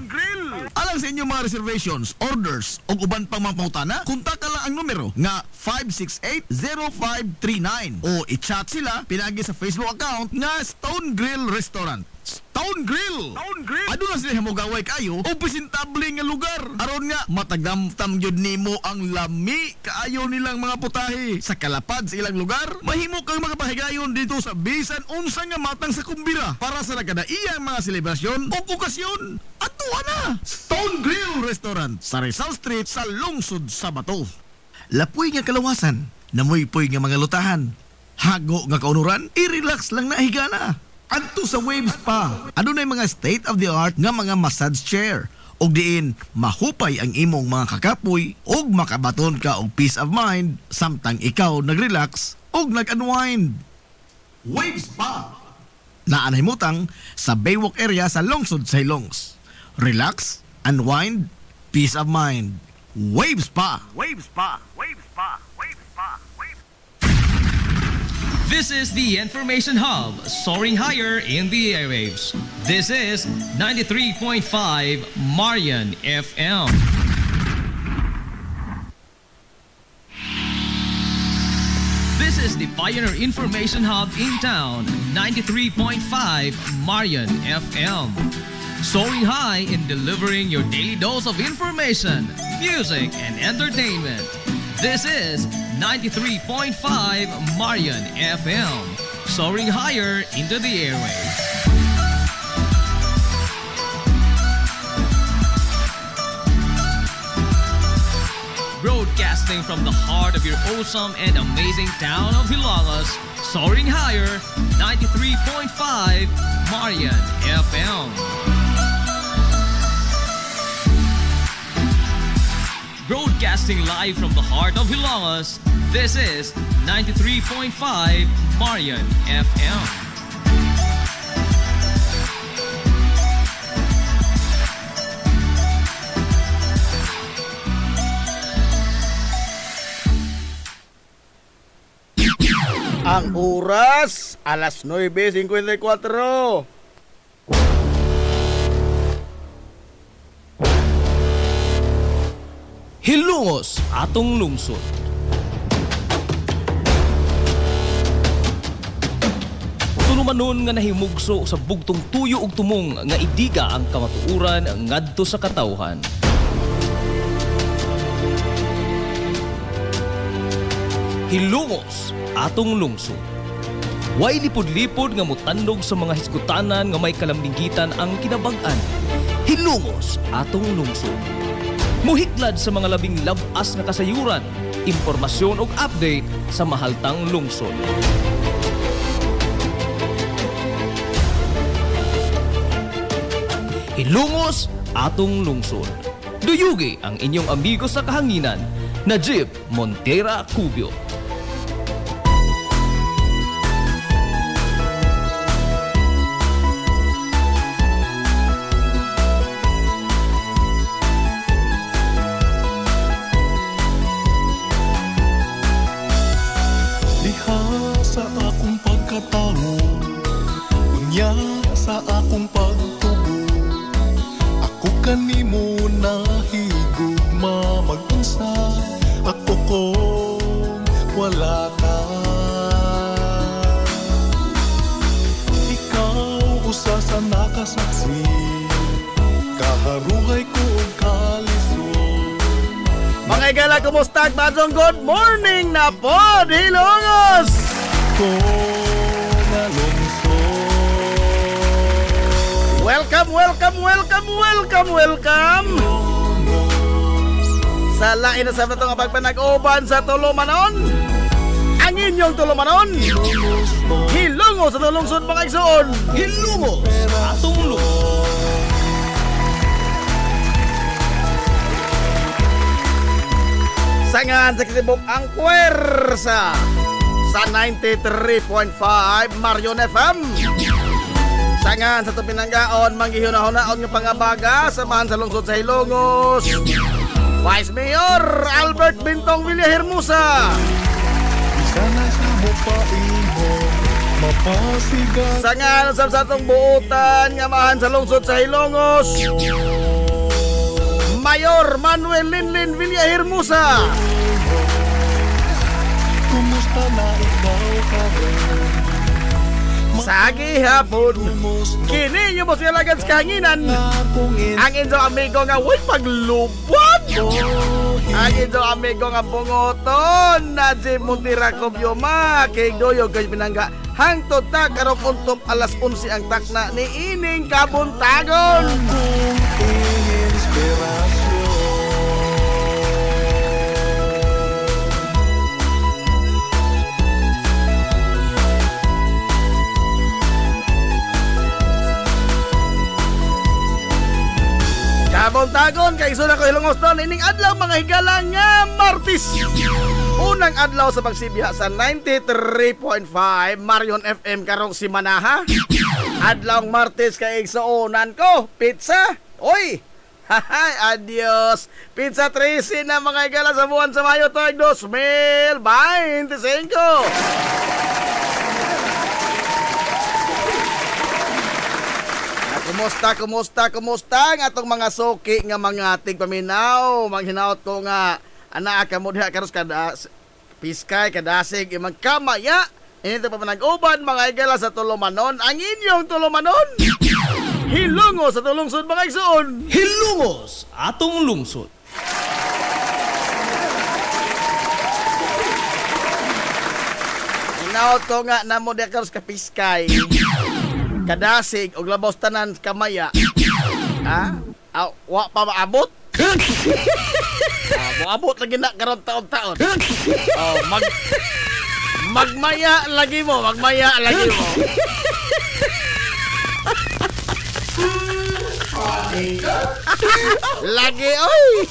Alang sa inyong mga reservations, orders o uban pang mga pangutana, kontak lang ang numero nga 568-0539 o i-chat sila pinagi sa Facebook account nga Stone Grill Restaurant. Stone Grill! Aduna sila hamugaway kayo o presentable nga lugar. Aron nga matagdamtam yun nimo ang lami kaayo nilang mga putahe. Sa kalapad sa ilang lugar, mahimo kang makapahigayon dito sa bisan unsa nga matang sa kumbira para sa nagkadaiyang mga selebrasyon o okasyon. Atuwa na! Stone Grill Restaurant sa Rizal Street sa lungsod sa Bato. Lapoy nga kalawasan, namoy-poy nga mga lutahan. Hago nga kaunuran, i-relax lang na higana. Adto sa Wave Spa, adunay mga state-of-the-art nga mga massage chair. Og diin, mahupay ang imong mga kakapoy og makabaton ka og peace of mind samtang ikaw nag-relax og nag-unwind. Wave Spa! Naanahimutang sa Baywalk area sa lungsod sa Hilongs. Relax, unwind, peace of mind. Wave Spa! This is the Information Hub, soaring higher in the airwaves. This is 93.5 Marian FM. This is the Pioneer Information Hub in town, 93.5 Marian FM. Soaring high in delivering your daily dose of information, music, and entertainment. This is 93.5 Marian FM, soaring higher into the airwaves. Broadcasting from the heart of your awesome and amazing town of Hilalas, soaring higher, 93.5 Marian FM. Broadcasting live from the heart of Hilalas, this is 93.5 Marian FM. Ang oras, alas 9:54. Hilongos atong lungsod. Tunumanon nga nahimugso sa bugtong tuyo ug tumong nga idiga ang kamatuuran ngadto sa katawhan. Hilongos atong lungsod. Way lipod-lipod nga mutandog sa mga hiskutanan nga may kalambigitan ang kinabag-an. Hilongos atong lungsod. Muhiklad sa mga labing labas nga kasayuran, impormasyon ug update sa mahaltang lungsod. Hilongos atong lungsod. Duyugi ang inyong amigo sa kahanginan, Najib Montera Cubio. Sa akong pagtubo, ako kanimo nahigugma mag-unsa, ako kung wala ka. Ikaw usa sa nakasaksi, kaharuhay ko og kalisod. Mga igala, kumusta? Badong good morning na po, Hilongos! Ko na lungsod. Welcome sa lain na sa natong pagpanag-uban sa Tulumanon. Ang inyong Tulumanon, Hilongos sa tulungsod mga igsoon. Hilongos atong lungsod. Sangan sa kitibok ang puwersa sa 93.5 Marian FM. Sangan sa Tupinanggaon, manggihuna-hunaon ng pangabaga, samahan sa lungsod sa Hilongos. Vice Mayor Albert Bintong Villahermosa. Sana sa mupaimo mapasigan. Sangan sa satong buutan, ngamahan sa lungsod sa Hilongos. Mayor Manuel Linlin Villahermosa. Kumusta na ikaw karon? Sa gihapon, kini yung mga lagad sa kahanginan. Ang inyong amigo nga huwag paglubot. Ang inyong amigo nga bungoton na si Muntira Kobyoma kay Doyo kay Pinangga. Hangtod na karong untop alas 11 ang takna ni ining kabuntagon. Kabuntagon kay iso na ko Hilongos doon ining adlaw mga higala nga Martes. Unang adlaw sa pagsibiha sa 93.5 Marion FM karong si Manaha. Adlaw Martes kay igsuonan ko pizza. Oy. Hahay, adios. Pizza 13 na mga higala sa buwan sa Mayo tuig 2025. Kumusta ang atong mga soki nga mga tigpaminaw. Manghinaot ko nga anak ka mo diha karos kada piskay kadasig imang kamaya. Inito pa manag-uban mga igala sa Tulumanon. Ang inyong Tulumanon. Hilongos sa tulungsod mga igsoon. Hilongos atong lungsod. Hinaot ko nga namo diha karos ka piskay kadasig og labos tanan kamaya. Ha? Wa pa maabot? Maabot lagi na karon taon-taon. Magmaya lagi mo. Lagi oy.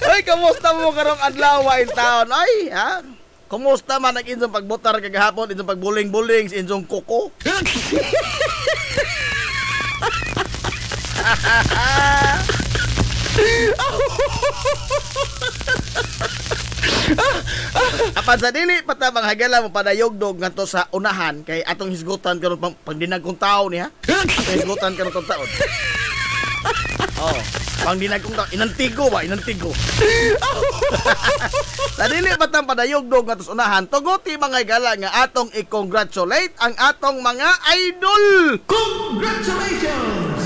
Oy, kamusta mo karong adlaw in town? Ay, ha? Kumusta man ang inyong pagbotar kagahapon, inyong pagbuling-buling sa inyong kuko? Apan sa dili patabang hagala mo padayogdog ngadto sa unahan kay atong hisgutan karon pagdinag kong taon niya. Atong hisgutan karon tong taon. Oh, pagdinag kong taon inantigo. Sa dili patang padayogdog ngadto sa unahan, tuguti mga higala nga atong i-congratulate ang atong mga idol. Congratulations!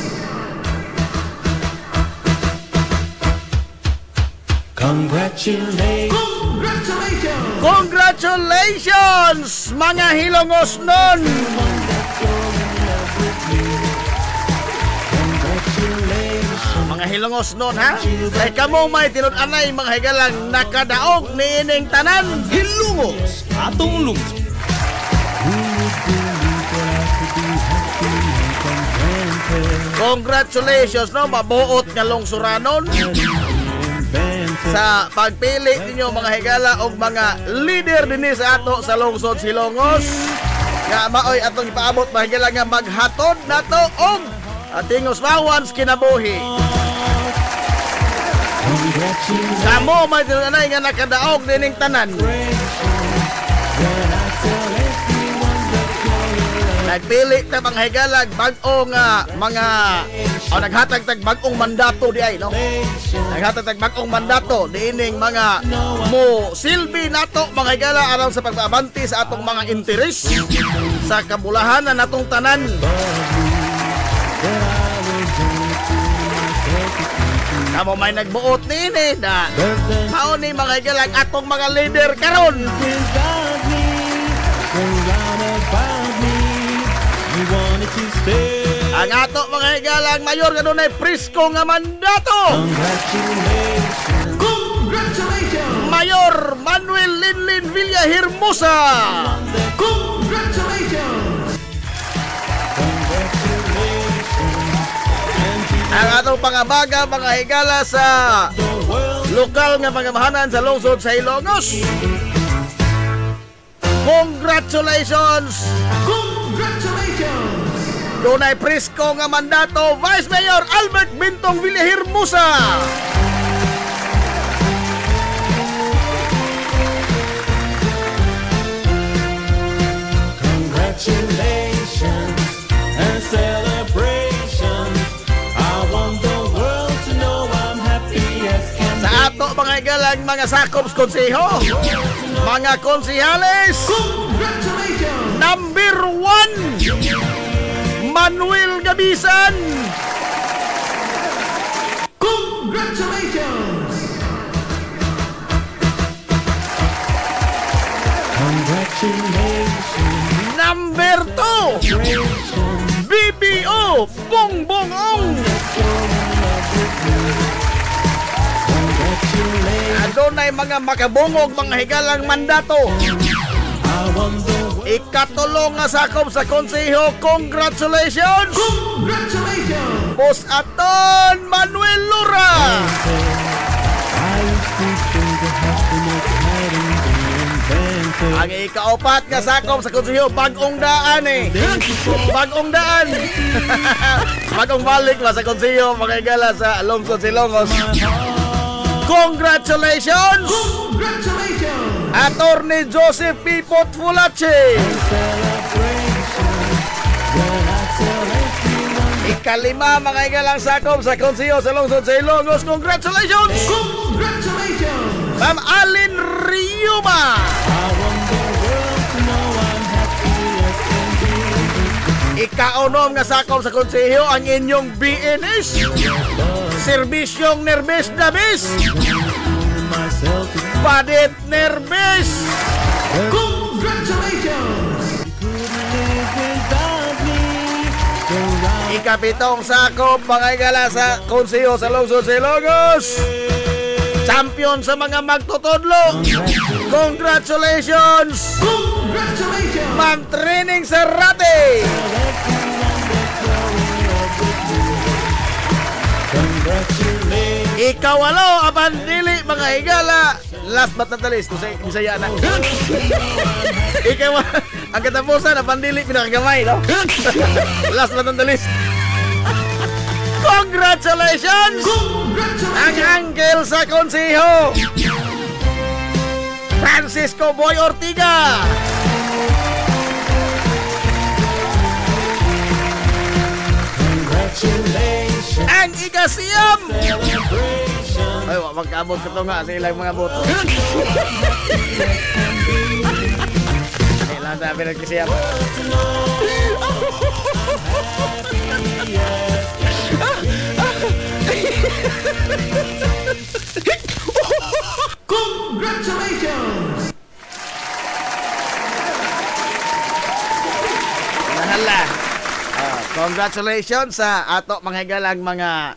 Congratulations mga Hilongos nun. Mga Hilongos nun ha. Kay kamo may tinud-anay mga higalang nakadaog ni ining tanan Hilongos Atong lungsod. Congratulations no, mabuot nga lungsuranon sa pagpili ninyo mga higala og mga leader dinhi sa ato sa lungsod Hilongos. Nga maoy atong ipaabot mga higala nga maghatod nato og ating usmawans kinabuhi. Kamo may tinanay nga nakadaog dining tanan. Nagpili ta mga higalag bag-ong mga naghatag tag bag-ong mandato di ay no. Naghatag tag bag-ong mandato diining mga mo silbi nato mga higala aron sa pagbabanti sa atong mga interes sa kabulahanan natong tanan. Kamo may nagbuot nini na mao ni mga higalag atong mga leader karon. Ang ato mga higalang mayor nga dunay presko nga mandato. Congratulations! Mayor Manuel Linlin Villahermosa. Congratulations! Ang atong pangabaga mga higala sa lokal nga pangamahanan sa lungsod sa Hilongos. Congratulations! Dunay presko nga mandato Vice Mayor Albert Bintong Villahermosa. Congratulations and celebrations. I want the world to know I'm happy as can be. Sa ato mga igalang mga sakops konseho, mga konsehales, number 1 Manuel Gabisan. Congratulations. Number 2 BBO Bongbong Ong. Adunay mga makabungog mga higalang mandato. Ikatulong nga sakop sa konseho. Congratulations! Boss Aton Manuel Lura. Ang ikaapat nga sakop sa konseho, bagong daan bagong daan. Bagong balik ba sa konseho mga higala sa lungsod Silongos. Congratulations! Attorney Joseph P. Potfulache. Ikalima mga igalang sakop sa konseho sa lungsod sa Ilongos. Congratulations! Ma'am Alin Riuma. Ikaunom nga sakop sa konseho ang inyong BNS, Serbisyong Nerbes Dabis, Padit Nerbes. Congratulations! Ikapitong sakop mga igala sa konseho sa lungsod sa Ilongos, champion sa mga magtutudlo. Congratulations! Ma'am Training Serrate. Ikawalo apan dili mga higala. Last but not the least, Bisaya na. Ang katapusan apan dili pinakagamay, no? Last but not the least. Congratulations! Ang uncle sa konseho, Francisco Boy Ortiga. Ang ikasiyam, ay magkaabot ko to nga sa ilang mga boto. Kailan sabi nagkasiyam. Congratulations! Mahala. Congratulations sa ato mga higalang mga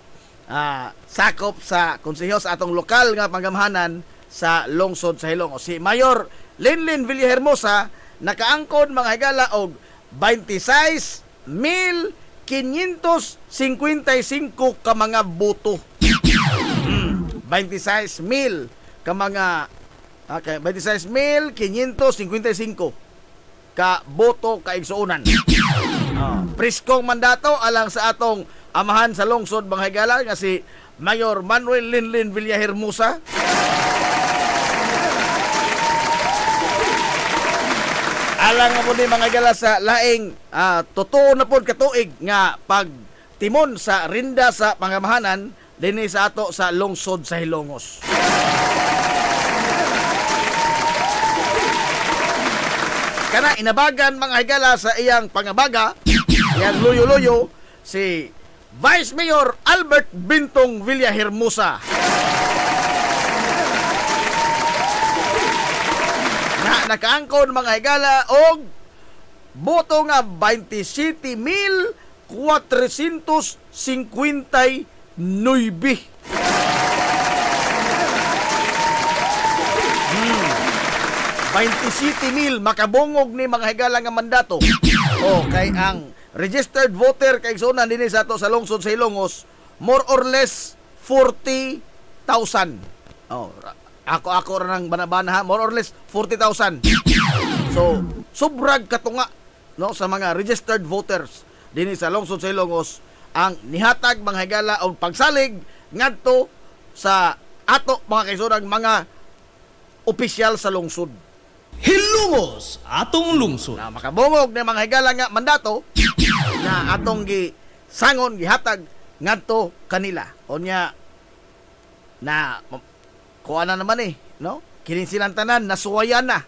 sakop sa konseho sa atong lokal nga panggamhanan sa lungsod sa Hilongos. Si Mayor Linlin Villahermosa nakaangkon mga higala og 26,555 ka mga boto. 26,000 ka mga 26,555 ka boto kaigsuunan. Priskong mandato alang sa atong amahan sa lungsod mga higala nga si Mayor Manuel Linlin Villahermosa. Alang nga po ni mga higala sa laing totoo na po katuig nga pagtimon sa rinda sa pangamahanan dinhi sa ato sa lungsod sa Hilongos. Kana inabagan mga higala sa iyang pangabaga, iyang luyo-luyo, si Vice Mayor Albert Bintong Villahermosa. Na nakaangkon mga higala og boto nga 27,459. 27,000 makabungog ni mga higala nga mandato. Kay ang registered voter kay igsuunan dinhi sa ato sa lungsod sa Hilongos more or less 40,000. Ako ra nang banabana ha, more or less 40,000. So, sobrag katunga no sa mga registered voters dinhi sa lungsod sa Ilongos ang nihatag mga higala o pagsalig ngadto sa ato mga kaisurang mga opisyal sa lungsod. Hilungos atong lungsod. Na makabungog ng mga higala nga mandato na atong gisangon gihatag ngadto kanila. Onya na kuha na naman no? Kini silang tanan nasuwayan na.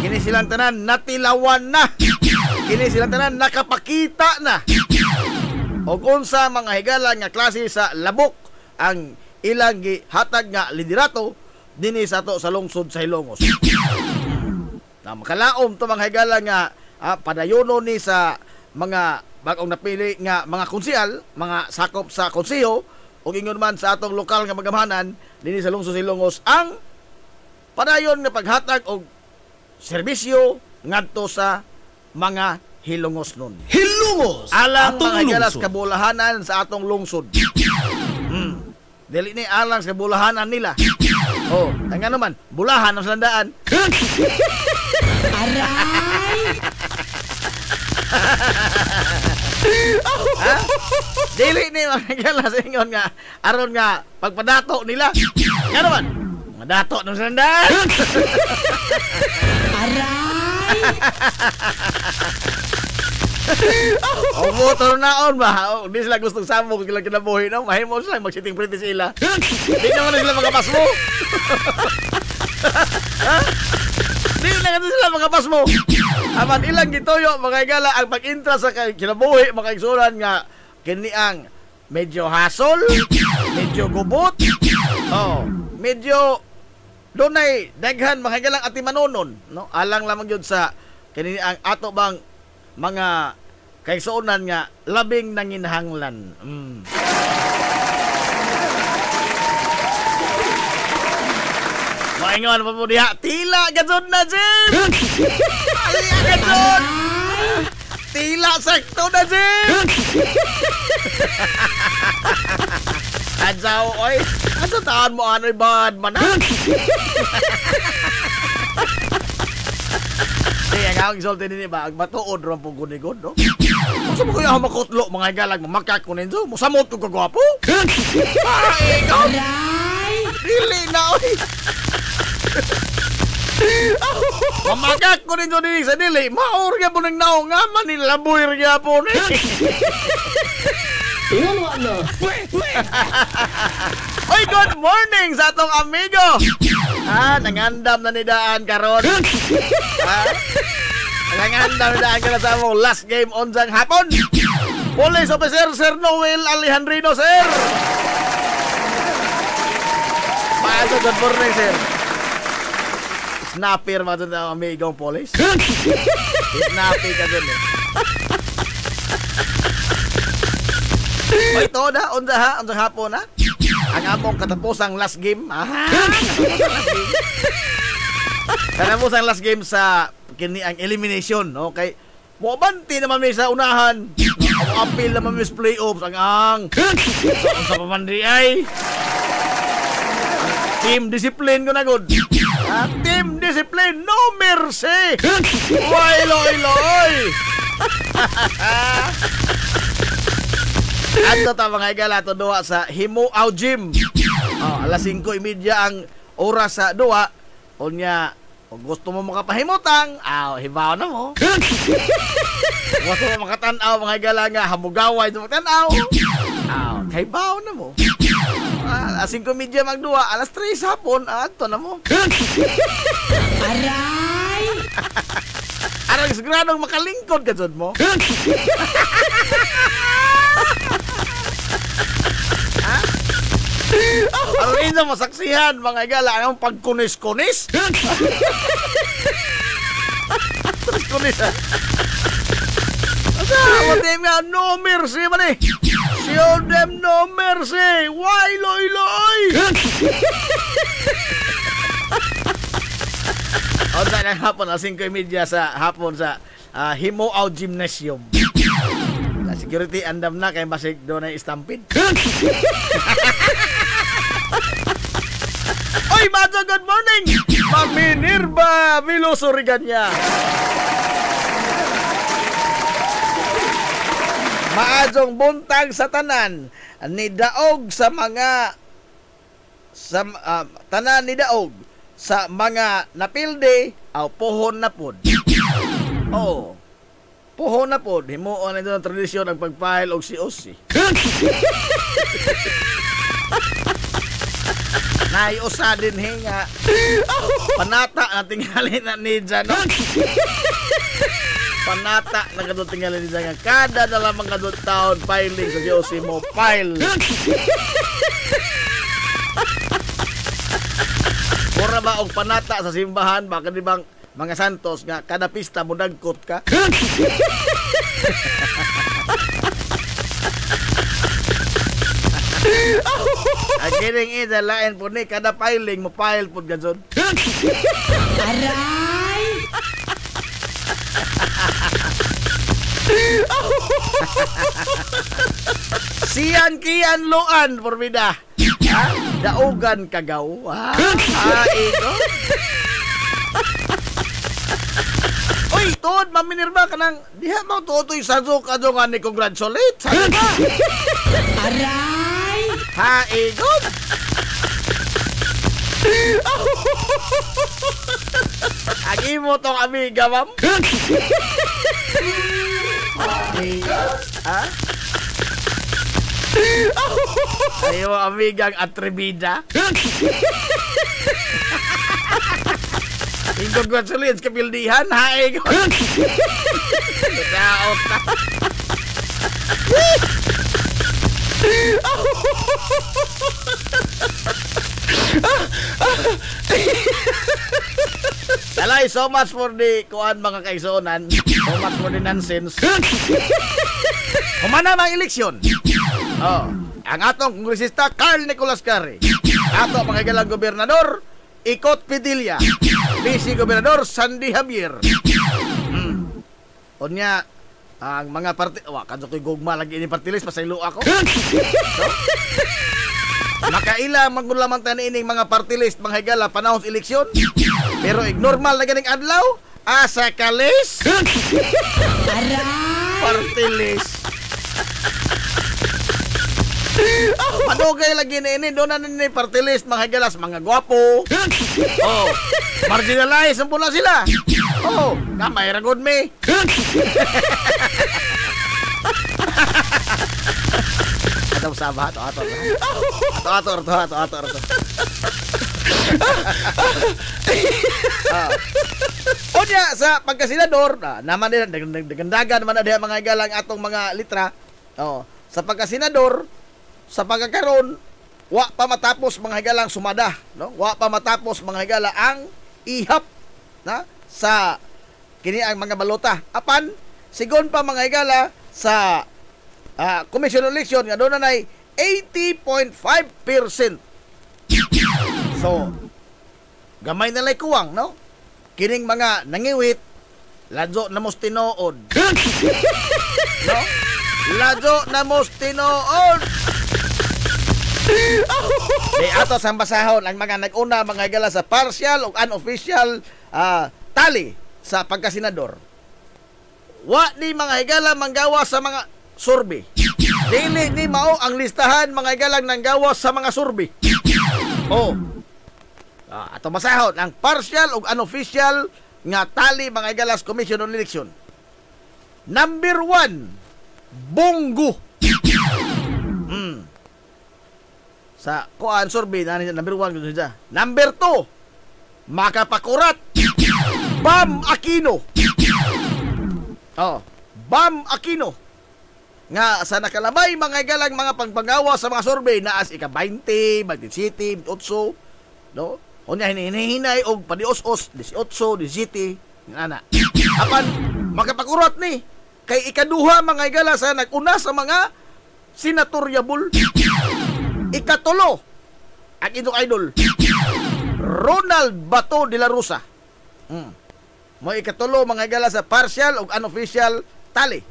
Kini silang tanan natilawan na. Kini silang tanan nakapakita na. O unsa mga higala nga klase sa labok ang ilang gihatag nga liderato dinhi sa ato sa lungsod sa Ilongos. Na makalaom to mga higala nga padayono ni sa mga bagong napili nga mga konsyal, mga sakop sa konseho o ingon man sa atong lokal nga magamahanan dinhi sa lungsod sa Ilongos ang padayon nga paghatag og serbisyo ngadto sa mga Hilongos nun. Hilungos Alang atong mga higala lungsod. sa kabulahanan sa atong lungsod. Dili ni alang sa bulahanan nila. Oh, nga naman, bulahan ang sandaan. Ha? Dili ni mga higala sa ingon nga aron nga pagpadato nila. Nga naman, mga dato ng sandaan. O motor naon ba? O, di sila gustong samog sila kinabuhi, no? Mahimo sila mag-sitting pretty sila. Di naman sila makapasmo. Di na sila makapasmo. Aman ilang gitoyo mga higala ang pag-intra sa kinabuhi mga igsuran nga kini ang medyo hasol, medyo gubot. Oh, medyo dunay daghan mga higala ati manonon, no? Alang lamang yun sa kini ang ato bang mga kaigsuonan nga labing nanginhanglan. Maingon pa po diha, tila gazon na, Jim! Tila gazon! Tila sakto na, Jim! Adjaw, oy! Asa taan mo ano'y bad man, ha? Ang akong isulti din ba, ang matuod ron pong kunigod, no? Masa mo kaya makutlo, mga galag, mamakak ko ninyo, musamot ko kagwapo? Ay, ikaw! Dili na, oy! Mamakak ko ninyo din sa dili, maor nga po ng naong nga, manilaboy nga po ni. Oy, good morning sa atong amigo! Nangandam na ni Daan karon. Nangandam na Daan ka na sa mong last game onjang hapon. Police Officer Sir Noel Alejandrino, sir. Paano, good morning, sir. Snapper ba doon ang amigong police? Snappy ka doon O ito na, onjang hapon na. Ang among katapusang last game. Katapusang last game sa kini ang elimination, okay? Muabanti naman may sa unahan. Ang appeal naman may sa playoffs ang sa pamandi ay team discipline ko na good. Team discipline, no mercy. Oy, loy. Ato ta mga higala to duwa sa Himuaw Gym. Alas 5:30 ang oras sa duwa. Unya, kung gusto mo makapahimutang, hibaw na mo. Gusto mo makatanaw mga higala nga hamugaway sa magtanaw. Hibaw na mo. Alas 5:30 magduwa, alas 3 hapon, ato na mo. Aray! Aray, sigradong makalingkod ka dyan mo. Ano rin sa masaksihan mga higala ang pagkunis-kunis? Kunis ha? Asa, them nga, no mercy man eh. Show them no mercy. Why, loy? O sa ng hapon, 5:30 sa hapon sa Himuaw Gymnasium. Sa security, andam na kay basig doon ay stampede. Oy, Macho, good morning! Maminirba Vilosurigannya. Maadjong buntag sa tanan ni daog sa mga tanan ni daog sa mga napilde aw pohon na pod. Oh. Pohon na pod himuon ito ang tradisyon ang pagpahil og si-osi. Naiusa din hinga. Panata na tingali na ni dyan, no? Panata na kadto tingali ni dyan. Kada dalam mga taon filing sa si-osi mo file. Mura ba og panata sa simbahan baka di bang mga santos nga kada pista mo dagkot ka? Ang kiring ida lain po ni kada filing mo file po ganson. Aray! Siyan kiyan loan porbida. Ha? Daugan kagaw. Ito. Uy, tuod maminirba ka nang diha mo tuotoy sa adyo nga ni congratulate. Sabi ba? Aray! Igon. Agi mo tong amiga, ma'am. Ha? Ayaw amigang atribida. Congratulations kapildihan, Igon. Daot na. Talay, so much for the kuan mga kaisonan. So much for the nonsense. Humana mga eleksyon. Ang atong kongresista Carl Nicolas Carre. Ato mga galang gobernador Ikot Padilla. Vice Gobernador Sandy Javier. Unya ang mga party, kadto ko'y gugma lagi ini party list pasaylo ako. No? Makaila magulaman tan ining mga party list mga higala panahon sa eleksyon. Pero normal na ganing adlaw, asa kalis. Party list. Madugay lagi na ini, doon na ni party list mga higalas, mga gwapo. Marginalize ang pula sila. Kamay ragod me. Atong sabah, ato. Unya sa pagkasenador, naman din dagandagan man diha mga higalang atong mga litra. Sa pagkasenador, sa pagkakaroon, wa pa matapos mga higalang sumada, no? Wa pa matapos mga higala ang ihap na sa kini ang mga balota. Apan sigon pa mga higala sa commission election nga doon na 80.5%. So gamay na lay kuwang, no? Kining mga nangiwit ladyo na mos tinuod. No? Ladyo na mos tinuod. Di ato sa basahon ang mga nag-una mga higala sa partial o unofficial tali sa pagkasenador. Wa ni mga higala manggawa sa mga survey. Dili ni mao ang listahan mga higalang nanggawa sa mga survey. Ato basahon ang partial o unofficial nga tali mga higala sa Commission on Election. Number 1, Bongo. Sa kuan survey na number 1 gud siya. Number 2, Makapakurat. Bam Aquino. Bam Aquino. Nga sa nakalabay mga galang mga pagpagawa sa mga survey na as ika-20, 27, 8, no? Unya hinihinay og padios-os 18, 17 ana. Apan Makapakurat ni kay ikaduha mga igala sa naguna sa mga senatoriable. Ikatulo, ang inyong idol, Ronald Bato de la Rosa. Mo ikatulo mga igala sa partial o unofficial tali.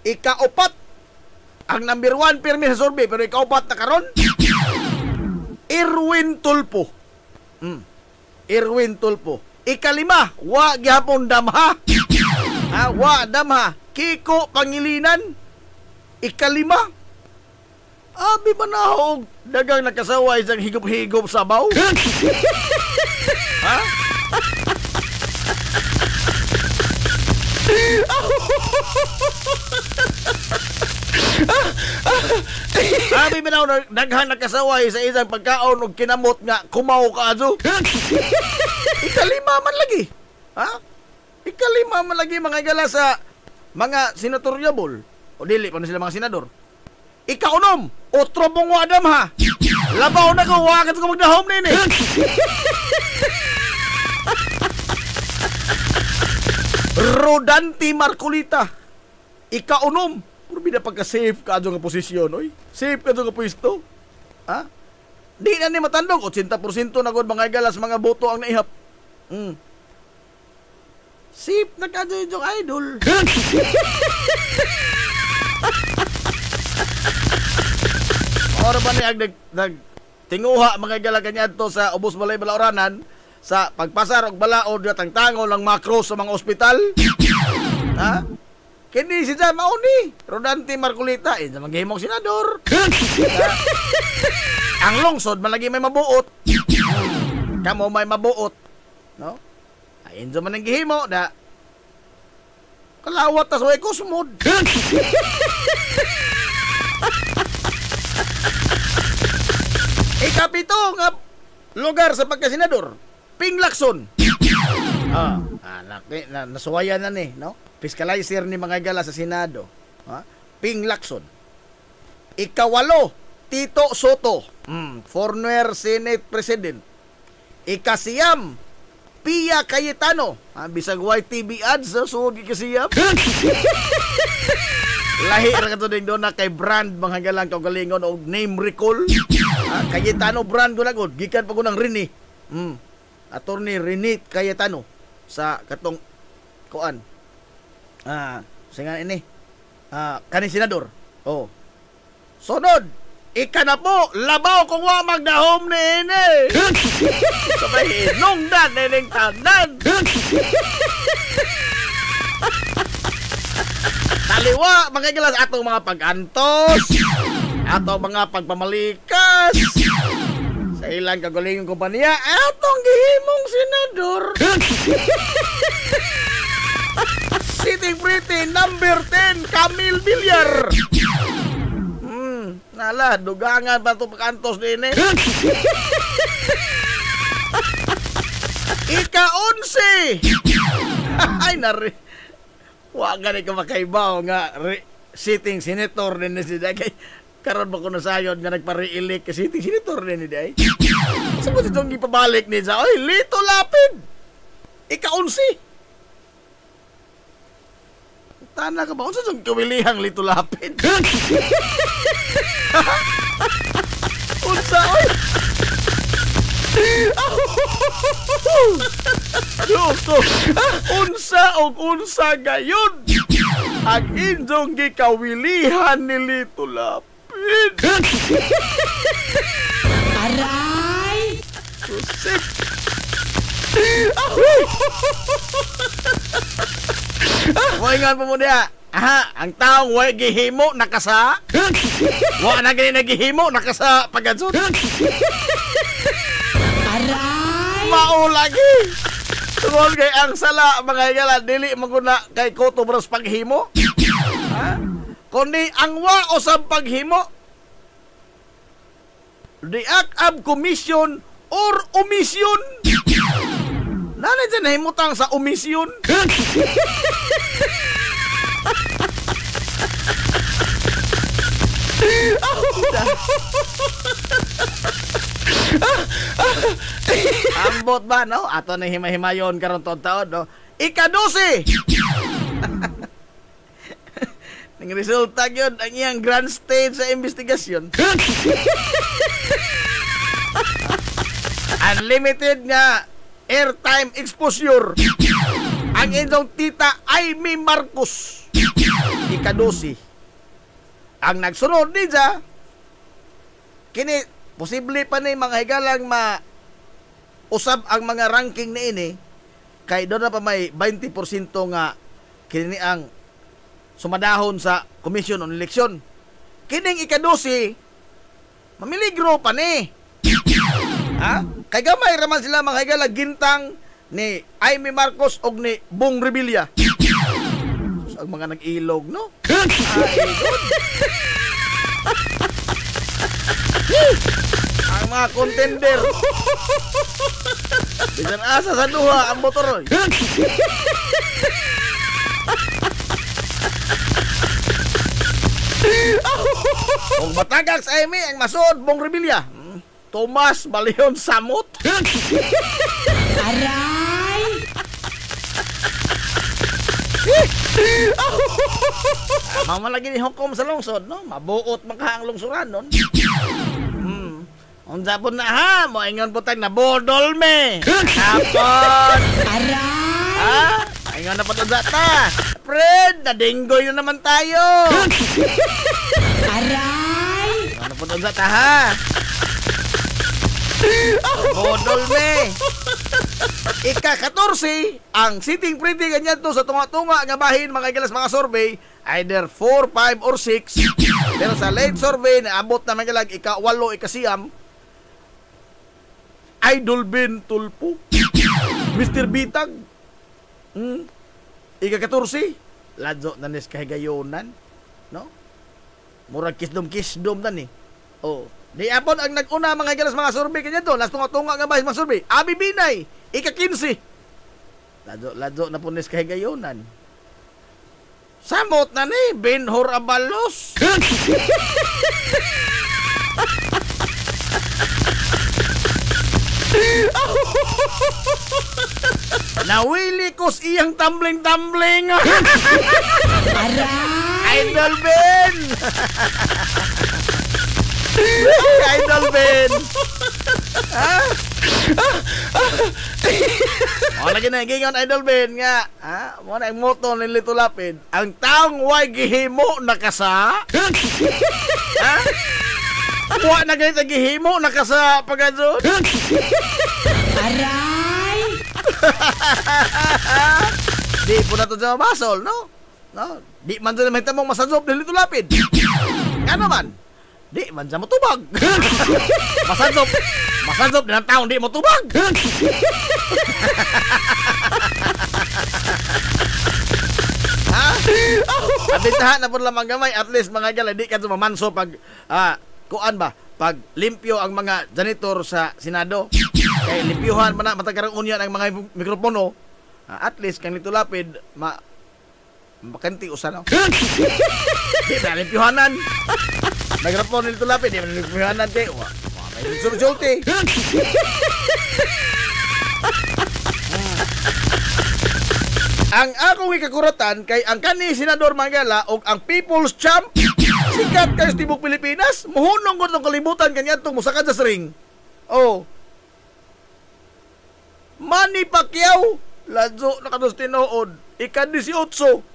Ikaupat, ang number 1 pirmi sa survey, pero ikaupat na karon, Erwin Tulpo. Erwin Tulpo. Ikalima, wa gyapon damha. Wa damha. Kiko Pangilinan. Ikalima, abi manahog dagang nakasaway sang higop-higop sabaw. Ha? Abi manahog daghang nakasaway sa isang pagkaon og kinamot nga kumaw kaadto. Ikalima man lagi. Ha? Ikalima man lagi mga igala sa mga senatoriable. O dili pa na sila mga senador. Ikaunom, otro mong wadam ha. Labaw na ko, wakat ko magdahom nini. Rodante Marcolita. Ikaunom. Purbida pagka-safe ka nga posisyon, oy. Safe ka nga pwesto. Ha? Di na ni matandog, 80% na gud mga igalas mga boto ang naihap. Safe na ka yung idol. Ora ba niya tinguha mga galaganyan to sa Ubos Balay Balaoranan sa pagpasar og balaod datang tango lang makro sa mga ospital? Ha? Kini si Jan Mauni, Rodante Marcolita, sa maghimong senador. Ang lungsod malagi may mabuot. Kamo may mabuot, no? Ayon sa man ang gihimo da kalawat tas way kusmod. Ikapito nga lugar sa pagkasenador, Pinglakson. Nasuwayan na ni, no? Fiscalizer ni mga gala sa Senado. Pinglakson. Ikawalo, Tito Soto, former Senate President. Ikasiyam, Pia Cayetano. Bisag YTV ads sa suod ikasiyam. Lahi ra kato ding doon na kay brand mga galang kaugalingon o name recall. Cayetano brand ko lagod. Gikan pa ko ng Rini. Attorney Rini Cayetano sa katong kuan. Singa ini. Kani senador. Oh. Sunod. Ika na po, labaw kung wa magdahom ni ini. Sabay, nungdan, nining tanan. Taliwa, mga gilas atong mga pag-antos, atong mga pagpamalikas, sa ilang kagulingong kumpanya, atong gihimong senador. Sitting pretty, number 10, Camille Villar. Nala, dugangan pa ito pag-antos din eh. Ika-11. Ay, wag gani ka makaibaw nga sitting senator din si Day. Karon ba ko nasayod nga nagpa-re-elect ka sitting senator din ni Day. Sa mo itong ipabalik ni sa, oy, Lito Lapid. Ika-11. Tana ka ba? Unsa itong kawilihang Lito Lapid? Unsa, oy? Doko, unsa gayon ang inyong gikawilihan ni Lito Lapid. Aray! Susik! Moingan po mo niya. Ang taong way gihimo nakasa. Wa na gani nagihimo nakasa pagadsod. Aray! Mao lagi. Tungod kay ang sala mga igala dili maguna kay Coto Bros paghimo. Kundi ang wa usab paghimo. The act of commission or omission. Nanay dyan nahimutang sa omission. Ambot ba, no? Ato na hima-himayon karon taon, no? Ika-12. Nang resulta yun ang iyang grand stage sa investigasyon. Unlimited nga airtime exposure ang inyong tita Amy Marcos. Ika-12. Ang nagsunod ninja kini posible pa ni mga higalang usab ang mga ranking niini kay doon na pa may 20% nga kini ang sumadahon sa Commission on Election. Kining ika-12 mamiligro pa ni. Ha? Kay gamay raman sila mga higala gintang ni Amy Marcos og ni Bong Revilla. Ang mga nag-ilog, no? Ay, good. Ang mga contender. Bisan asa sa duha ang motor. Kung matagak sa Amy ang masud Bong Revilla. Tomas Baleon Samot. Aray! Mama lagi ni hukom sa lungsod, no? Mabuot maka ang lungsuran nun. Unsa po na ha? Moingon po tayo na bodol me. Kapon. Aray! Ha? Ingon na po ta. Fred, nadinggoy na naman tayo. Aray! Ingon na po ta ha? Bodol me. Ika-14, ang sitting pretty ganyan to sa tunga-tunga nga bahin mga gilas mga survey, either 4, 5, or 6. Pero sa late survey, naabot na mga gilag, ika-8, ika-siyam, Idol Ben Tulpo, Mr. Bitag, ika-14, ladyo na nis kahigayonan, no? Murag kisdom-kisdom na ni. Oh. Di apon ang nag-una mga gilas mga survey kanya to, las tunga-tunga nga bahin mga survey, Abi Binay, ika-15. Lado na punis kahigayonan. Samot na ni Benhur Abalos. Nawili ko iyang tumbling-tumbling. Idol Ben. Idol Ben. Ha? O lagi na gingon Idol Ben nga, ha? Mo na ang moto ni Lito Lapid. Ang taong way gihimo nakasa. Ha? Wa na ganito gihimo nakasa pagadzon. Aray! Di po na to sa basol, no? No? Di man doon may tamong masadzop ni Lito Lapid. Ano man? Di man sa mo tubag. Masadzop ng taong di mo tubag. Ha? Abintahan na po lamang gamay, at least mga gala di ka mamanso pag kuan ba, pag limpyo ang mga janitor sa Senado. Kaya limpyuhan man na matagarang unyan ang mga mikropono. At least kang Lito Lapid makanti usan. Di na limpyuhanan. Nagrapon Lito Lapid, di man limpyuhanan kay may resulti. Ang akong ikakuratan kay ang kani Senador Mangala o ang People's Champ sikat kayo sa Tibok Pilipinas, muhunong ko itong kalibutan kanya itong musakad sa ring. Oh. Manny Pacquiao, ladyo nakados tinood, ika-18.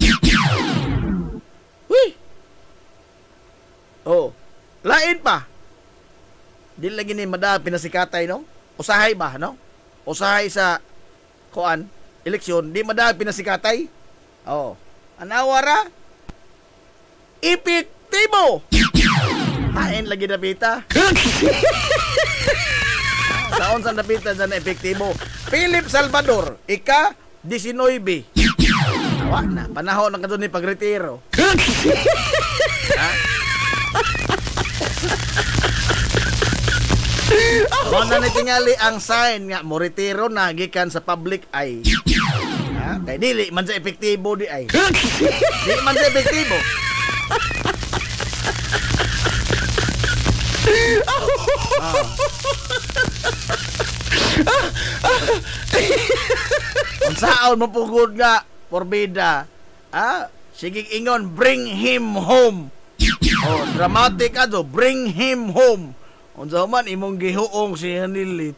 Uy. Oh. Lain pa. Di lagi ni mada pinasikatay, no? Usahay ba, no? Usahay sa kuan, eleksyon, di mada pinasikatay. Oh. Anawara? Epektibo. Hain lagi napita. Saon sa napita dyan na epektibo. Philip Salvador, ika-19. Awa na, panahon ng kadun ni pagretiro. Ha? Muna na tingali ang sign nga mo retiro na gikan sa public eye. Ha? Kay dili man sa epektibo di ay. Di man sa epektibo. Ang saon mo pugod nga porbida. Sige ingon, bring him home. Oh, dramatic ato, bring him home. Unsa man imong gihuong si Hanilit.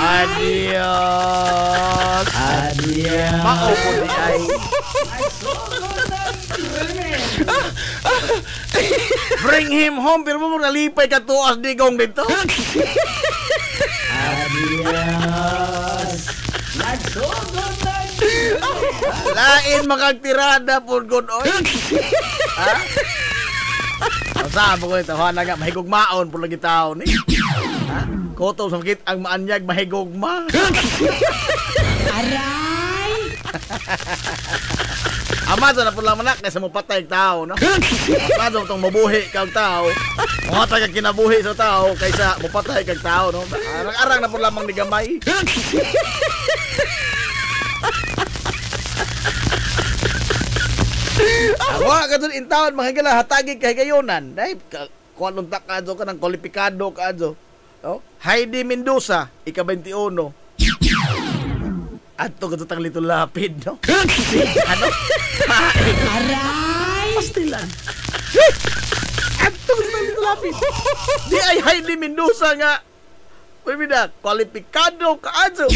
Adios. Adios. Maupo di ay. Bring him home, pero mo nalipay ka tuas digong dito. Lain makagtirada po good oy. Ha? Ang saan po ko ito, na nga, mahigugmaon po lagi tao ni. Ha? Koto sa makit ang maanyag mahigugma. Aray! Amado na po lang manak, kaysa mo patay tao, no? Amado itong mabuhi kang tao. Mga taga kinabuhi sa tao, kaysa mo patay kang tao, no? Arang-arang na po lamang ni gamay. Ako ka doon in town, mga higala, hatagi kay gayonan. Dahil, kung anong takadyo ka ng kwalipikado kadyo. Oh? Heidi Mendoza, ika-21. At ito ka doon lito lapid, no? Ano? Aray! Pastilan. At ito ka doon lito lapid. Di ay Heidi Mendoza nga. Uy, na, kwalipikado kadyo.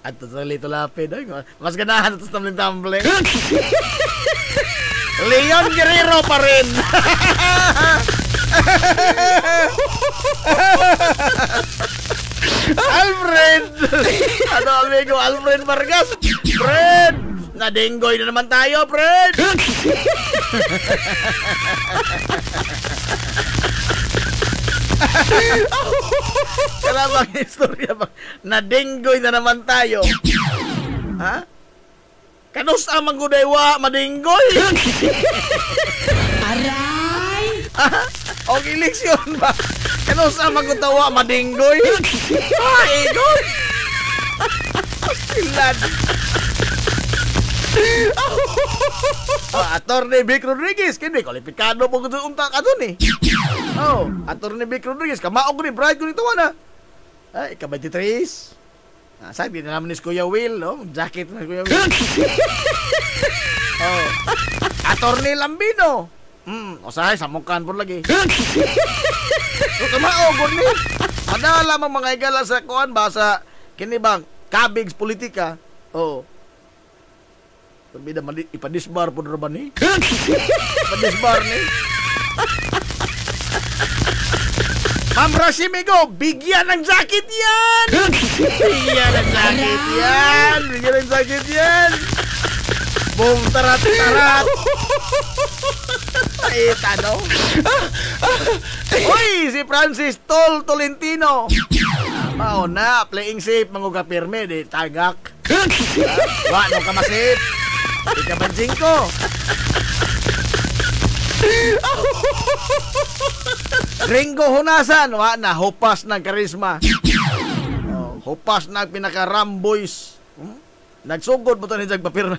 At ito lito lapid. Ay, mas ganahan ito sa tumbling. Leon Guerrero pa rin. Alfred. Ano amigo, Alfred Vargas. Fred, nadenggoy na naman tayo, Fred. Karabang istorya ba? Nadenggoy na naman tayo. Ha? Kanus ang manggudaywa madenggoy. Aray! O eleksyon ba? Kanus ang manggutawa madenggoy. Igon. Pastilan. Attorney Vic Rodriguez kini kwalipikado po ko unta ka dun eh. Oh, Attorney Vic Rodriguez kamaog ni bride ko nito na. Ay, ka-23. Sabi na naman ni Kuya Will, no? Jacket na Kuya Will. Oh. Attorney Lambino. Usahay sa mukhaan po lagi. So, kamaog ni. Madala mang mga igala sa kuan ba sa kini bang Cabigs Politika. Oh. Sabi na ipadisbar po na ba ni? Ipadisbar ni? Ma'am Rashimigo, bigyan ng jacket yan! Bigyan ng jacket yan! Bigyan ng jacket yan! Boom, tarat-tarat! Ay, tano? Uy, si Francis Tolentino! Mao na, playing safe, manguga pirme, di tagak. Wano ka masip. Di ka banjing ko. Ringo Hunasan, na hupas ng karisma. Hupas ng pinaka-ramboys. Nagsugod mo ito ni Jagpapir.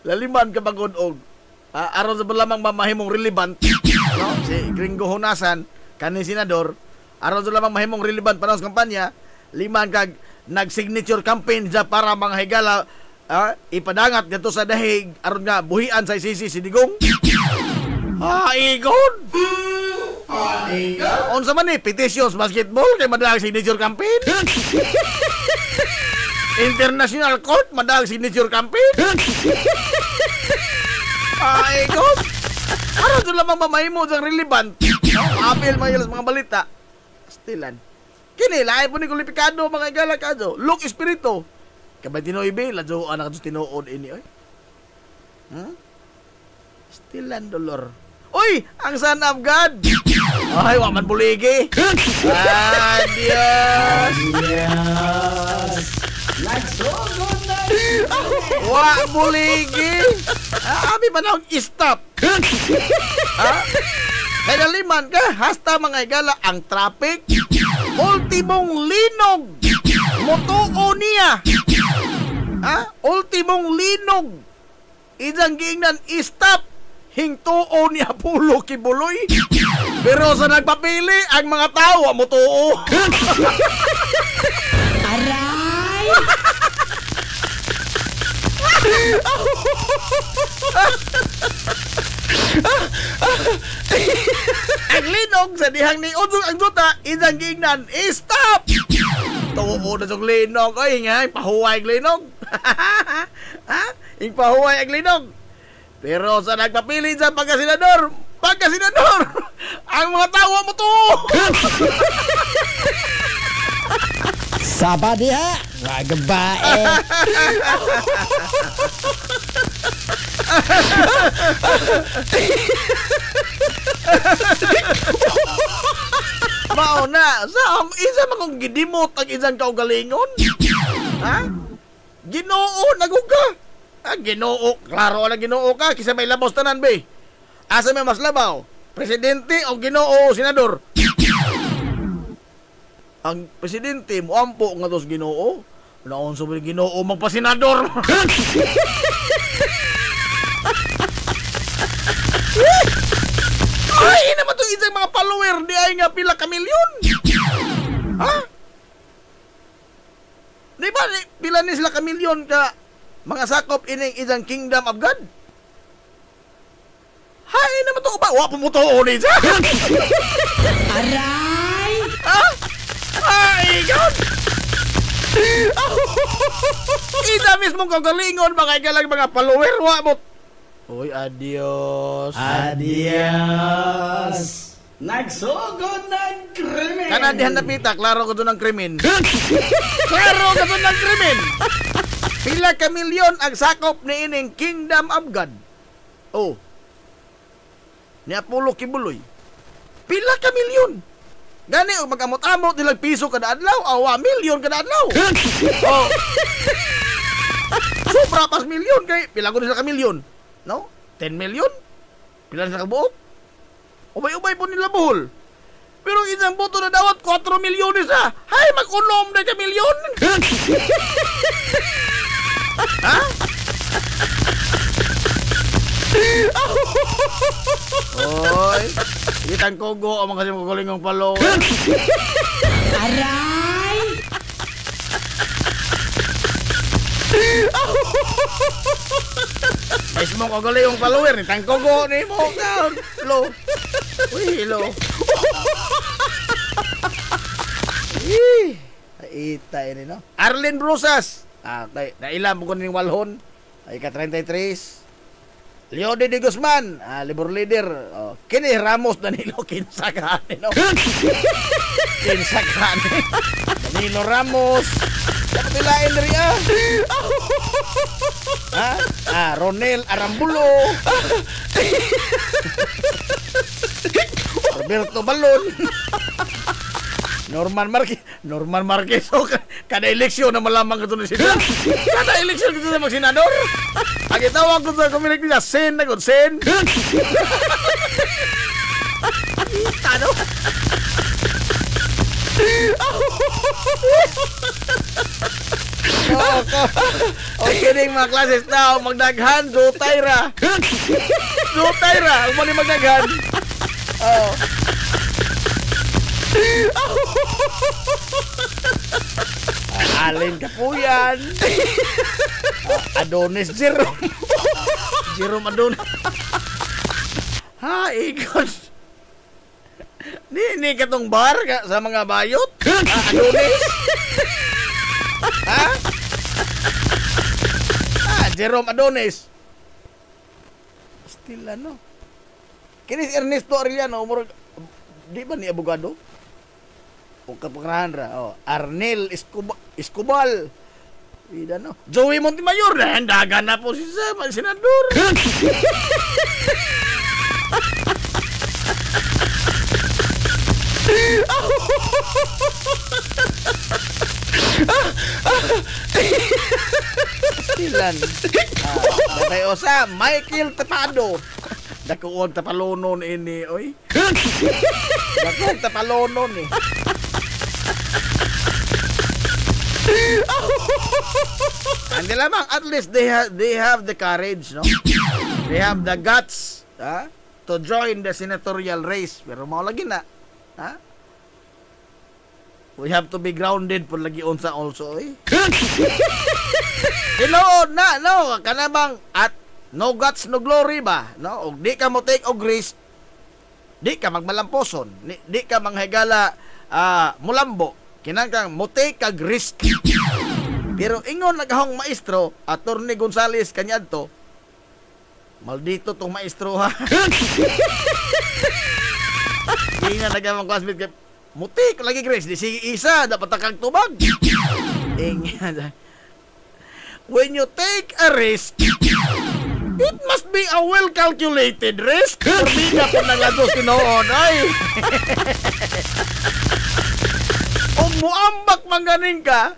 Laliman ka bagod-og. Aron sa lamang mamahimong relevant. No? Si Ringo Hunasan, kaning senador, aron sa lamang mahimong relevant panahon sa kampanya, liman kag nag-signature campaign dyan para mga higala ipadangat dito sa dahig aron nga buhian sa isisi si Digong. Igon! Unsa man ni petitions basketball kay madalang signature campaign? International Court madalang signature campaign? Igon! Aron doon lamang mamahimo dyan relevant. Apil mga balita. Stilan. Kini, lahat po ni kulipikado mga igala kadyo. Look espiritu. Kabay tinoybe, ladyo anak kadyo tinuod ini. Stilan dolor. Uy, ang son of God. Ay, waman buligi. Adios. Wa buligi. Abi pa na stop. Kaya liman ka, hasta mga igala ang traffic. Ultimong linog. Motuo niya. Ultimong linog. Idang giingnan stop. Hingtuo niya pulo kibuloy. Pero sa nagpapili, ang mga tao motuo. Aray! Ang linog sa dihang ni Udong ang duta, idang giingnan, stop! Tuo na yung linog. Ay, nga, pahuway ang linog. Yung pahuway ang linog. Pero sa nagpapili sa pagkasenador, ang mga tawa mo to! Saba diha, mga babae. Mao na, sa isa man kong gidimot ang isang kaugalingon. Ha? Ginoo naguga. Ginoo, klaro na Ginoo ka kisa may labos tanan be. Asa may mas labaw? Presidente o Ginoo o senador? Ang presidente mo ampo nga tos Ginoo. Naon sa Ginoo magpasenador. Ay, naman itong isang mga follower di ay nga pila ka milyon. Ha? Di ba, pila ni sila ka milyon ka mga sakop ining isang kingdom of God? Hay, naman ito ba? Wa pumutuon ni siya. Aray! Ha? Ay, God! Ita mismong kagalingon, mga ikalang mga follower, wa mo. Uy, adios. Adios. Nagsugod ng krimen. Kana dihan napita, klaro ko doon ng krimen. Klaro ko doon ng krimen. Pila ka milyon ang sakop ni ining Kingdom of God. Oh. Ni Apollo Kibuloy. Pila ka milyon. Gani og magamot-amot nilang piso kada adlaw, awa milyon kada adlaw. Oh. Sobra pas milyon kay pila ko nila ka milyon. No? 10 million? Pila na kabuok? Ubay-ubay po nila buhol. Pero isang boto na dawat 4 milyon isa. Hay, mag-unom na ka milyon. Ha? Oy, kitang kogo ang mga kasi magkulingong palo. Aray! Mismo ko gali yung follower ni tangkogo ni mo down. Hello. Uy, hello. Ita ini no. Arlene Brusas. Nailam ko ning walhon. Ay ka 33. Leo de Guzman, Libor Leader. Oh, kini Ramos Danilo kinsa ka no. Kinsa ka Danilo Ramos. Dapat ilain dari Ronel Arambulo. Roberto Balon. Norman Marquez. So, kada eleksyon na malamang ito na sila. Kada eleksyon ito na magsenador. Ang itawag ko sa komunik nila, Sen na good, Sen. Ita, no? Okay ding mga klases na magdaghan Zotayra. Ang mali magdaghan. Oh. Alin Kapuyan. Adonis Jerome Adonis. Ha, ikon. Ni katong bar ka sa mga bayot. Adonis. Ha? Jerome Adonis. Still ano? Kini si Ernesto Arellano, di ba ni abogado? O kapangarahan ra. Oh, Arnel Escobal. Ida no. Joey Montemayor na handagan na po si senador. Stilan. Datay osa Michael Tapado. Dakuog tapalonon ini, oy. Dakuog tapalonon ni. Hindi lamang, at least they have the courage, no? They have the guts, to join the senatorial race. Pero mao lagi na, we have to be grounded po lagi unsa also, eh. Tinuod na, no? Kanabang at no guts, no glory ba? No? Og di ka mo take og risk, di ka magmalamposon, di ka manghigala mulambo, kinangkang mo take kag risk. Pero ingon nagahong maestro, Attorney Gonzales kanyadto, maldito tong maestro ha. Di nga nagamang classmate Mutik lagi Chris, di sige isa dapat kang tubag. When you take a risk, it must be a well-calculated risk. Parbida po na nga Diyos tinoon, ay. Kung muambak manganing ka,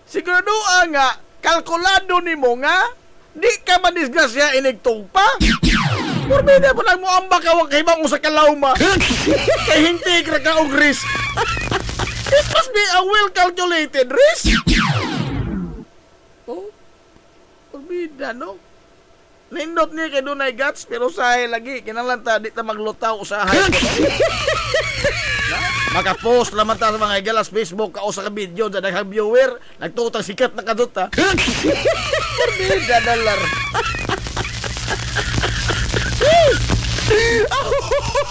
sigurado nga, kalkulado ni mo nga, di ka madisgrasya inigtong pa. Parbida po na muambak ka, wag kaibang usa kalawma. Kay hinti ka og risk. It must be a well-calculated risk. Oh, parbida, no? Nindot niya kay dunay guts pero sahay lagi kinahanglan ta di ta maglutaw usahay ko. Maka-post naman ta sa mga igalas Facebook ka usa ka video sa daghang viewer nagtutang sikat na kadot ta. Parbida dollar.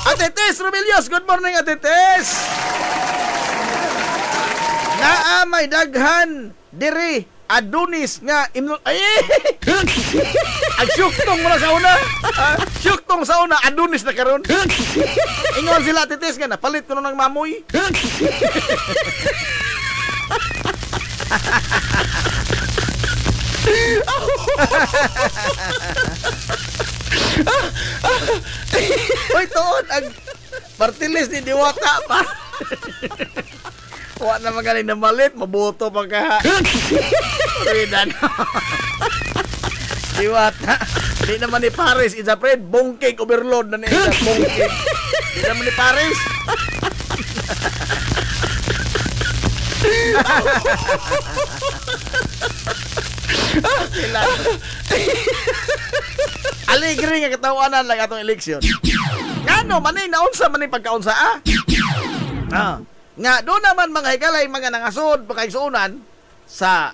Ate Tess Romelios, good morning Ate Tess. Naa may daghan diri Adonis nga ay ang syuktong mo na sa una. Syuktong sa una Adonis na karon. Ingon sila Titis nga napalit ko ng mamoy. Hoy tuon ang partilis ni Diwata pa. Wa na magaling na malit, mabuto pa ka. Ridan. Diwata. Di naman ni Paris, isa friend, bongkig overload na niya, bongkig. Di naman ni Paris. Aligre nga katawanan lang atong eleksyon. Ngano, maning naunsa maning pagkaunsa, nga doon naman mga higalay mga nangasod pagkaigsuunan sa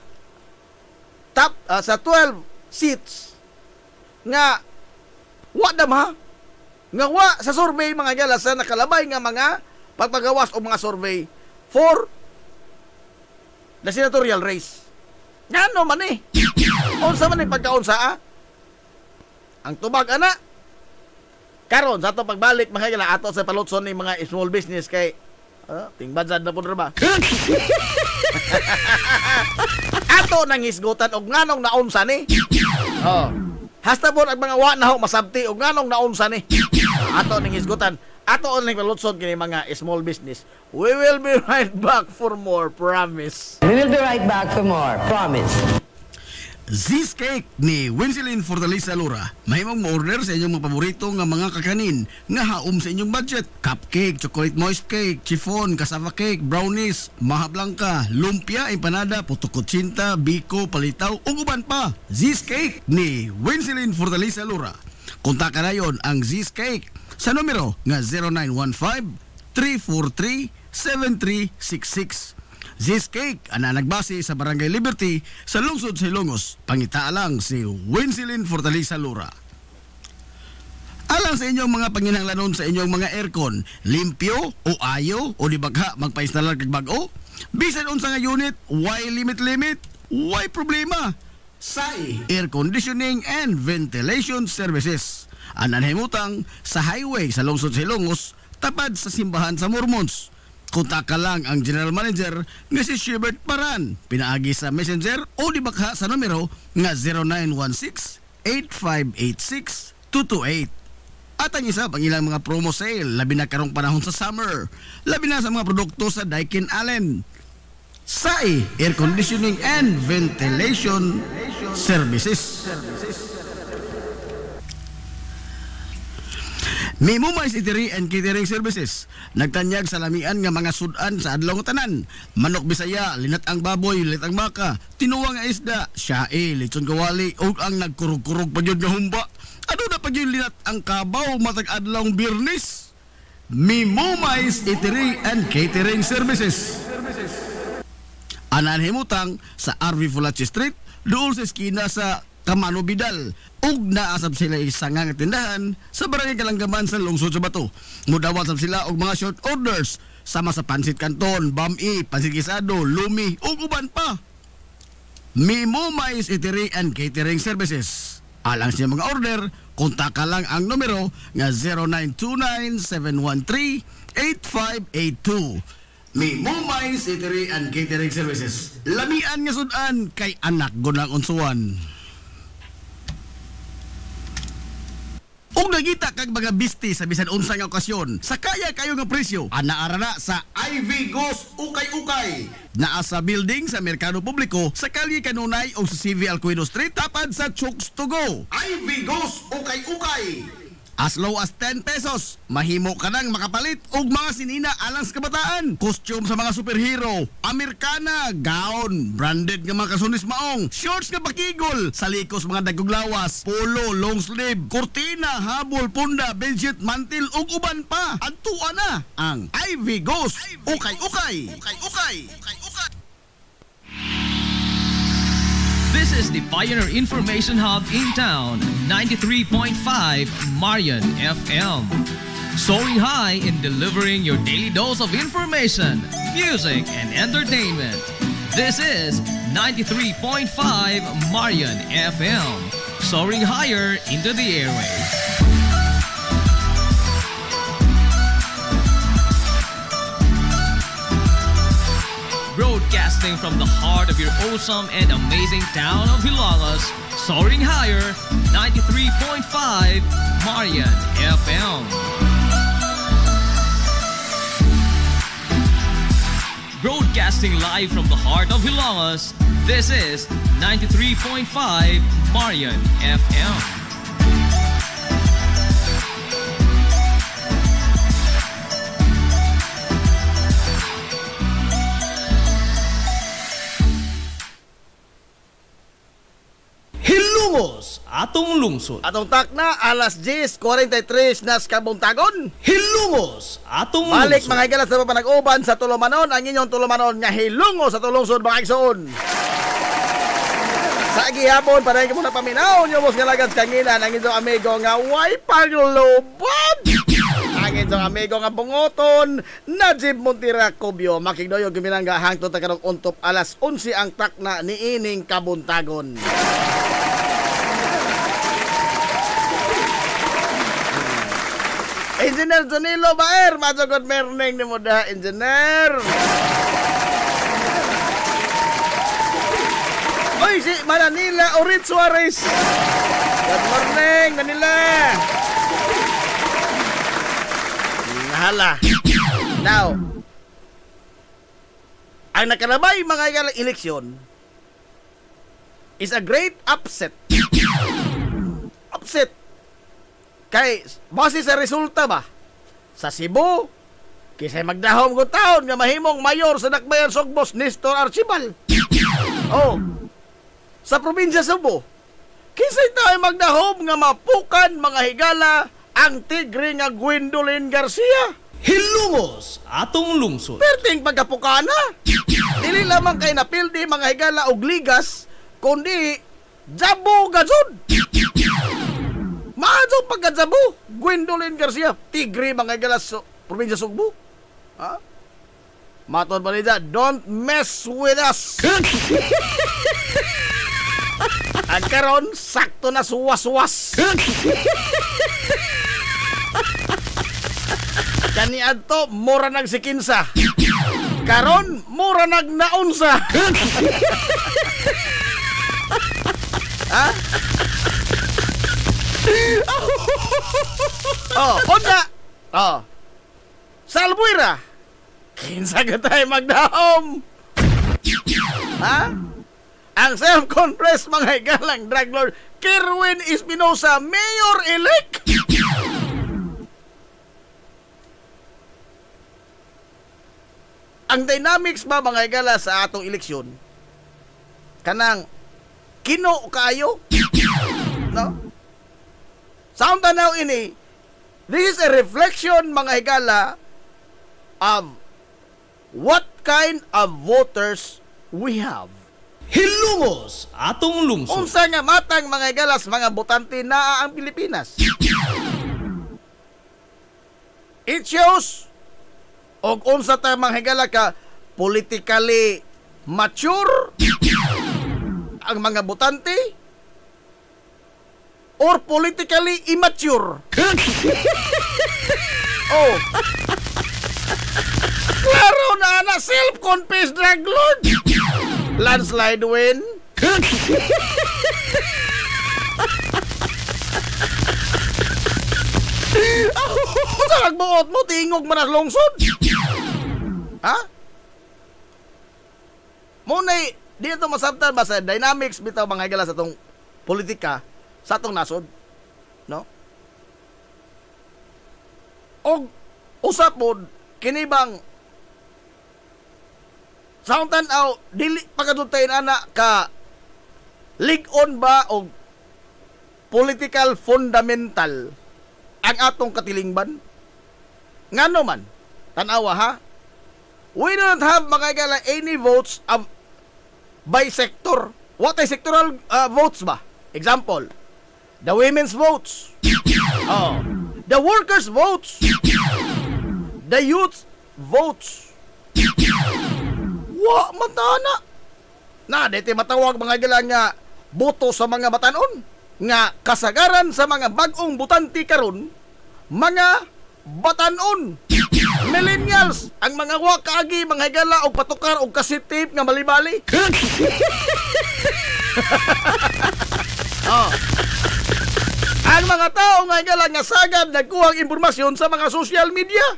top sa 12 seats nga wa damha nga wa sa survey mga higala sa nakalabay nga mga pagpagawas o mga survey for the senatorial race. Ngano man unsa man pagkaunsa ang tubag ana karon sa ato pagbalik mga higala ato sa palutson ni mga small business kay tingbadzad na po na ba? Ato nang isgutan og nganong naunsa ni. Hasta po ang mga wa na ho masabti og nganong naunsa ni. Ato nang isgutan. Ato nang palutsod kini mga small business. We will be right back for more, promise. We will be right back for more, promise. Z's Cake ni Winsilin Fortaleza Lura. Mahimong ma-order sa inyong mga paborito nga mga kakanin nga haom sa inyong budget. Cupcake, chocolate moist cake, chiffon, cassava cake, brownies, maha blanca, lumpia, empanada, puto kutsinta, biko, palitaw, ug uban pa. Z's Cake ni Winsilin Fortaleza Lura. Kontakan na yon ang Z's Cake sa numero nga 0915-343-7366. Z's Cake ana nagbase sa Barangay Liberty sa lungsod sa Ilongos. Pangitaalang si Winsilin Fortaleza Lura. Alang sa inyong mga panginahanglanon sa inyong mga aircon, limpyo o ayo o di bagha magpa-installer kag bag-o, bisan unsa nga unit, why limit, why problema? SAI Air Conditioning and Ventilation Services. Anan himutang sa highway sa lungsod sa Ilongos, tapad sa simbahan sa Mormons. Kontak lang ang General Manager nga si Shebert Paran. Pinaagi sa Messenger o di bakha sa numero nga 0916-8586-228. At ang isa pang ilang mga promo sale, labi na karong panahon sa summer, labi na sa mga produkto sa Daikin Allen. SAI Air Conditioning and Ventilation Services. Mimumais Eatery and Catering Services. Nagtanyag sa lamian nga mga sudan sa adlaw nga tanan. Manok Bisaya, linat ang baboy, linat ang baka, tinuwa nga isda, syae, lechon kawali, ug ang nagkurog-kurog pa gyud nga humba. Ano na pa gyud linat ang kabaw matag adlaw Biyernes. Mimumais Eatery and Catering Services. Anan himutang sa RV Fulache Street, dool sa eskina sa Camano Vidal. Ug naasab sila isang nga tindahan sa Barangay Kalanggaman sa lungsod sa Bato. Mudawat sab sila og mga short orders sama sa pansit canton, bami, pansit gisado, lumi ug uban pa. Mimumais Eatery and Catering Services. Alang siya mga order, kontak lang ang numero nga 0929-713-8582. Mi Mumay Eatery and Catering Services. Lamian nga sudan kay anak gunang unsuan. Kung nagita kag mga bisti sa bisan unsa nga okasyon, sa kaya kayo nga presyo, anaara na sa Ivy Ghost Ukay-Ukay. Naa sa building sa Merkado Publiko, sa Kalye Kanunay o sa CV Alcuino Street, tapad sa Chooks to Go. Ivy Ghost Ukay-Ukay. As low as 10 pesos, mahimo ka nang makapalit og mga sinina alang sa kabataan. Costume sa mga superhero, Amerikana, gown, branded nga mga kasunis maong, shorts nga bakigol, salikos mga dagog lawas, polo, long sleeve, kurtina, habol, punda, bedsheet, mantil ug uban pa. Adtuan na ang Ivy Ghost Ukay-Ukay. Ukay-Ukay. Ukay-Ukay. This is the Pioneer Information Hub in town, 93.5 Marian FM. Soaring high in delivering your daily dose of information, music, and entertainment. This is 93.5 Marian FM. Soaring higher into the airwaves. Broadcasting from the heart of your awesome and amazing town of Hilangas, soaring higher, 93.5 Marian FM. Broadcasting live from the heart of Hilangas, this is 93.5 Marian FM. Hilungos atong lungsod. Atong takna alas 10:43 nas kabuntagon. Hilungos atong balik mga igalas na panag-uban sa Tulumanon, ang inyong Tulumanon nga hilungos sa tulungsod mga igsoon. Sa gihapon para ko muna paminaw nyo mos galagad kanina ang inyong amigo nga way paglubad. Ang inyong amigo nga bungoton Najib Montira Cubio makigdoyo giminangga hangtod ta karong untop alas 11 ang takna ni ining kabuntagon. Engineer Jonilo Baer, good morning ni mo da, Engineer. Oy, si Manila Orit Suarez. Good morning, Manila. Nahala. Now, ang nakalabay mga eleksyon is a great upset. Upset. Kay, base sa resulta ba? Sa Cebu, kisay magdahom ko taon nga mahimong mayor sa Dakbayan Sogbos, Nestor Archibal. Oh, sa probinsya Cebu, kisay tayo magdahom nga mapukan mga higala ang tigre nga Gwendolyn Garcia. Hilungos atong lungsod. Perting pagkapukana. Dili lamang kay napildi mga higala og ligas, kundi jabo gazon. Maadong pagkadzabu, Gwendolyn Garcia, tigre mga galas so, probinsya Sugbo. Ha? Matod ba nila, don't mess with us. Ang karon, sakto na suwas-was. Kaniad to, mura nagsikinsa. Karon, mura nagnaunsa. Ha? Oh, onda. Oh. Sa Albuera, kinsa ka tayo magdahom? Ha? Ang self-confessed mga higalang drug lord Kerwin Espinosa, mayor-elect. Ang dynamics ba mga higala sa atong eleksyon? Kanang kino kayo? No? Sound tanaw ini, this is a reflection mga higala of what kind of voters we have. Hilungos atong lungsod. Unsa nga matang mga higalas mga botante na ang Pilipinas. It shows og unsa ta mga higala ka politically mature ang mga botante or politically immature. Oh. Klaro na Lemon Face Drug Lord. Landslide win. Sa nagbuot mo, tingog man ang lungsod. Ha? Muna'y, di ito masabtan ba sa dynamics bitaw mga higala sa itong politika, sa itong nasod? No? O, usap mo, kinibang, sa akong tanaw, dili pagkadutayin anak ka, lig-on ba o political fundamental ang atong katilingban? Ngano man, tanawa ha? We do not have mga higala any votes of by sector. What ay sectoral votes ba? Example, the women's votes. Oh, the workers' votes. The youth votes. Wa matana. Na dito matawag mga higala nga boto sa mga batanon nga kasagaran sa mga bagong butante karon mga batanon. Millennials, ang mga wakaagi, mga higala o patukar o kasitip nga malibali. Oh. Ang mga tao nga higala nga sagad nagkuhang impormasyon sa mga social media.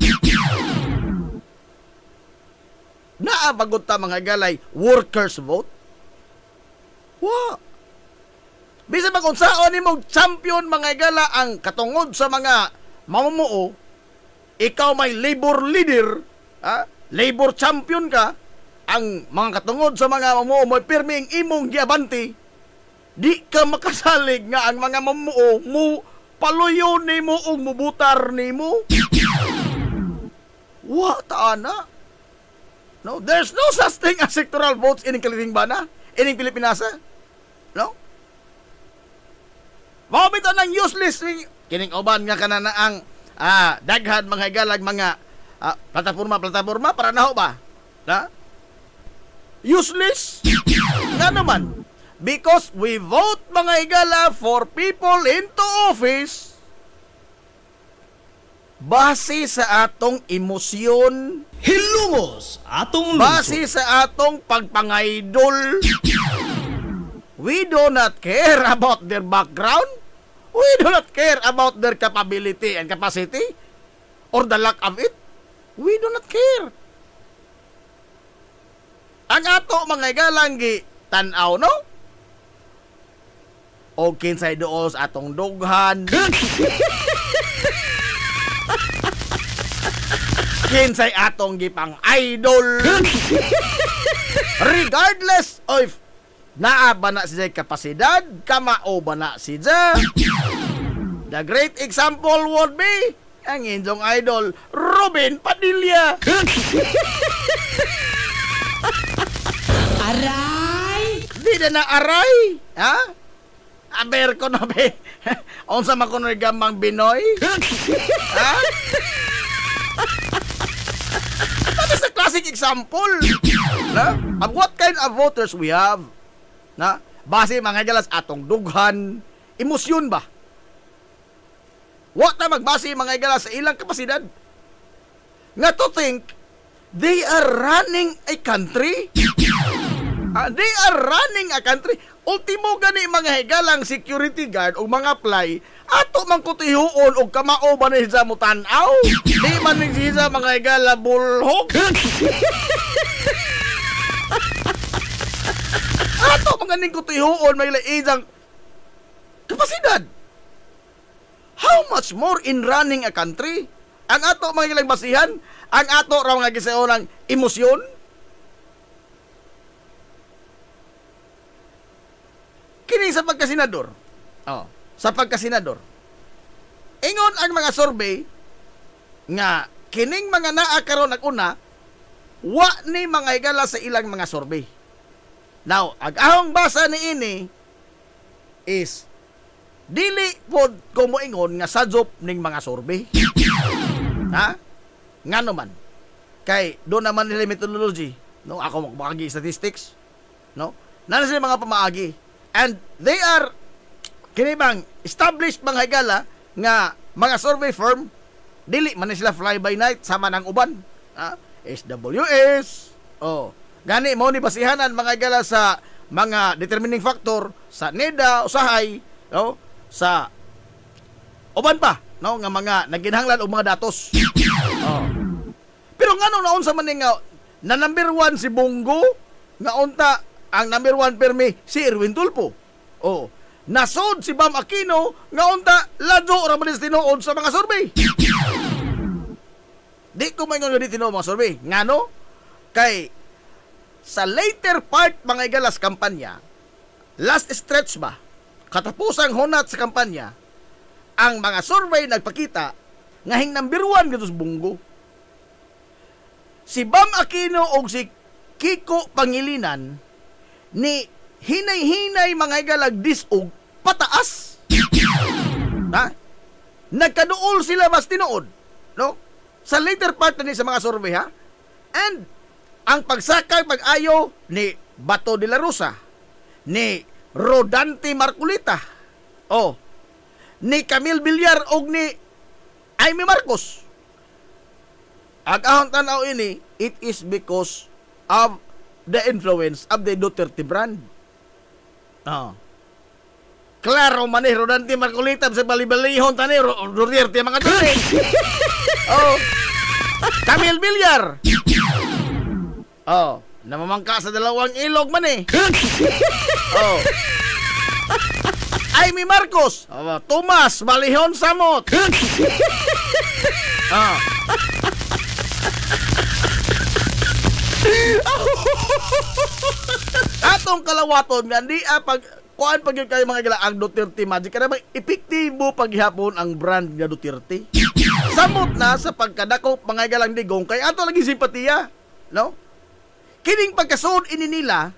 Naabagot ta mga higalay workers vote. Wa. Bisa ba kung saan ni mong champion mga higala ang katungod sa mga mamumuo, ikaw may labor leader, labor champion ka, ang mga katungod sa mga mamumuo mo pirming imong giabanti, di ka makasalig nga ang mga mamumuo mo paluyo nimo o mubutar nimo. Wa taana. No, there's no such thing as sectoral votes ining kalitingbana, ining Pilipinasa. No? Mabito ng useless kining uban nga kanana ang daghan mga higalag mga plataforma para naho ba? Na? Useless? Nga naman. Because we vote mga higala for people into office base sa atong emosyon, Hilumos atong base sa atong pagpangaidol. We do not care about their background. We do not care about their capability and capacity or the lack of it. We do not care. Ang ato mga higalang tanaw, no? O kinsay dool sa atong dughan. Kinsay atong gipang idol. Regardless of naa ba na siya kapasidad, kamao ba na siya. The great example would be ang inyong idol, Robin Padilla. Aray! Di na aray, ha? Aber ko na be. Unsa man kuno gamang Binoy? Ha? That is a classic example. Na? Of what kind of voters we have? Na? Base mga galas atong dughan, emosyon ba? What na magbase mga galas sa ilang kapasidad? Nga to think they are running a country. They are running a country. Ultimo gani mga higalang security guard o mga play ato man kutihuon og kamao ba ni sa mutanaw. Di man ni sa mga higala bulhog. Ato man ganing kutihuon may laizang kapasidad. How much more in running a country? Ang ato mga higalang basihan, ang ato ra mga gisaonang emosyon. Kini sa pagkasenador. Oh, sa pagkasenador. Ingon ang mga survey nga kining mga naa karon nag-una wa ni mga higala sa ilang mga survey. Now, ang basa ni ini is dili pod ko moingon nga sadzop ning mga survey. Ha? Ngano man? Kay do naman nila methodology, no? Ako magpakagi statistics, no? Nana sila mga pamaagi. And they are kinibang established mga higala nga mga survey firm, dili man sila fly by night sama ng uban. SWS, Gani mo ni basihanan mga higala sa mga determining factor sa NEDA usahay, sa uban pa, nga mga naginhanglan og mga datos. Pero ngano naon sa man nga na number 1 si Bongo, nga unta ang number 1 permi si Erwin Tulfo. Nasod si Bam Aquino, nga unta ladyo ra man tinuod sa mga survey. Di ko maingon nga di tinuod mga survey. Ngano? Kay sa later part mga igalas kampanya, last stretch ba, katapusang hunat sa kampanya, ang mga survey nagpakita nga hing number 1 gadto sa Bongo. Si Bam Aquino o si Kiko Pangilinan ni hinay-hinay mga igalag disog pataas. Nagkaduol sila mas tinuod, sa later part na sa mga survey, And ang pagsakay pag-ayo ni Bato de la Rosa, ni Rodante Marcolita, ni Camille Villar o ni Amy Marcos, agahon tanaw ini, it is because of the influence of the Duterte brand. Klaro man ni Rodante Marcolita sa balibalihon tani Duterte mga tani. Camille Villar. Namamangka sa dalawang ilog man eh. Amy Marcos, Tomas Balihon Samot. Atong kalawaton nga di pag kuan pag yun kayo mga gila ang Duterte magic kada bang epektibo paghihapon ang brand nga Duterte. Samot na sa pagkadako mga galang digong kay ato lagi simpatiya, kining pagkasud ini nila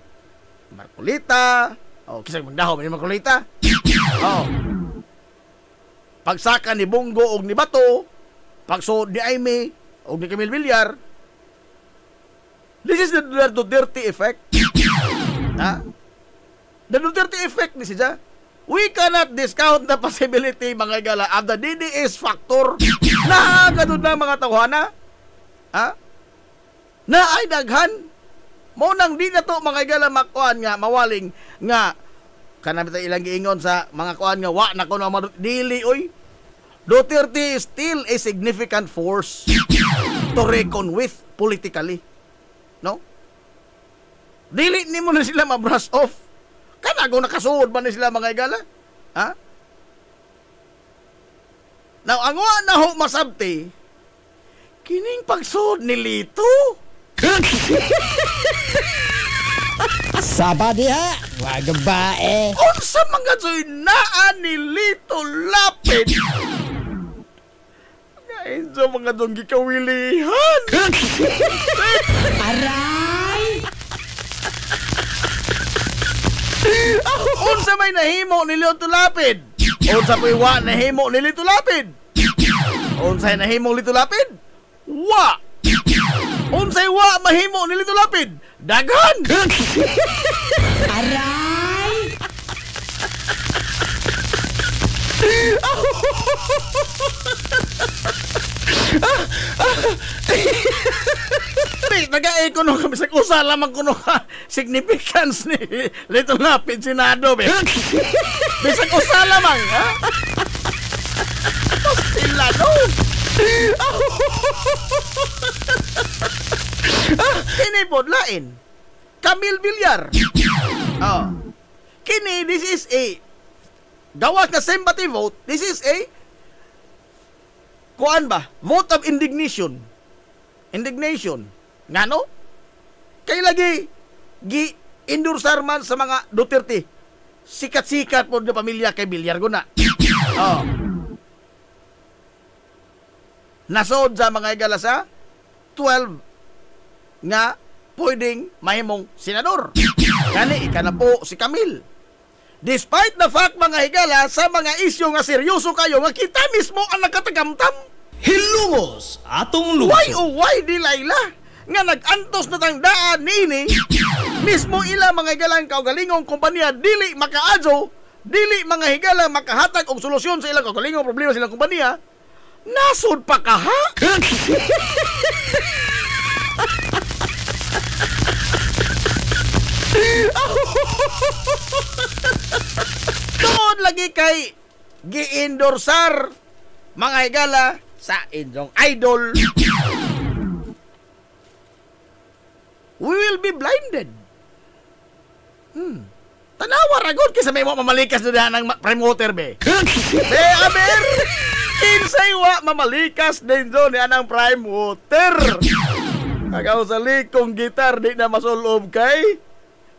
Marcolita, kisag magdaho ni Marcolita. Pagsaka ni Bongo og ni Bato, pagsud ni Amy og ni Camille Villar. This is the Duterte effect. The Duterte effect ni siya. We cannot discount the possibility mga gala of the DDS factor na agad na mga tawhana. Na ay daghan. Mo nang di na to mga gala makuan nga mawaling nga kanami ta ilang giingon sa mga kuan nga wa na kuno dili oy. Duterte is still a significant force to reckon with politically. Dili ni mo na sila ma-brush off. Kanago nakasuod ba na sila mga igala? Now, ang wa na ho masabti, kining pagsuod ni Lito. Sabadiha, wag bae. Unsa mga soy naa ni Lito Lapid? Ngayon sa mga dong gikawilihan. Aray! Unsa may nahimo ni Lito Lapid? Unsa may wa nahimo ni Lito Lapid? Unsay nahimo Lito Lapid? Wa! Unsay wa mahimo ni Lito Lapid? Daghan! Aray! Nag-aay ko nung bisag usa lamang ko nung significance ni Lito Lapid Senado bisag usa lamang pastila no. Kini po lain Camille Villar. Kini this is a gawas na sympathy vote. This is a kuan ba? Vote of indignation. Ngano? Kay lagi gi-endorsar man sa mga Duterte. Sikat-sikat po na pamilya kay Villar guna. Nasod sa mga igala sa 12 nga pwedeng mahimong senador. Kani ika na po si Camille. Despite the fact mga higala sa mga isyu nga seryoso kayo nga kita mismo ang nakatagamtam. Hilungos atong luso. Why di layla nga nag-antos na tangdaan niini mismo ila mga higalang kaugalingong kumpanya dili makaadyo, dili mga higala makahatag og solusyon sa ilang kaugalingong problema sa ilang kumpanya. Nasod pa ka ha? Tungod lagi kay gi-endorsar mga higala sa inyong idol. We will be blinded. Tanawa ragod kaysa may mamalikas na ng prime water be. Be aber kinsay wa mamalikas din do ni anang prime water. Kagaw sa likong gitar di na masulob kay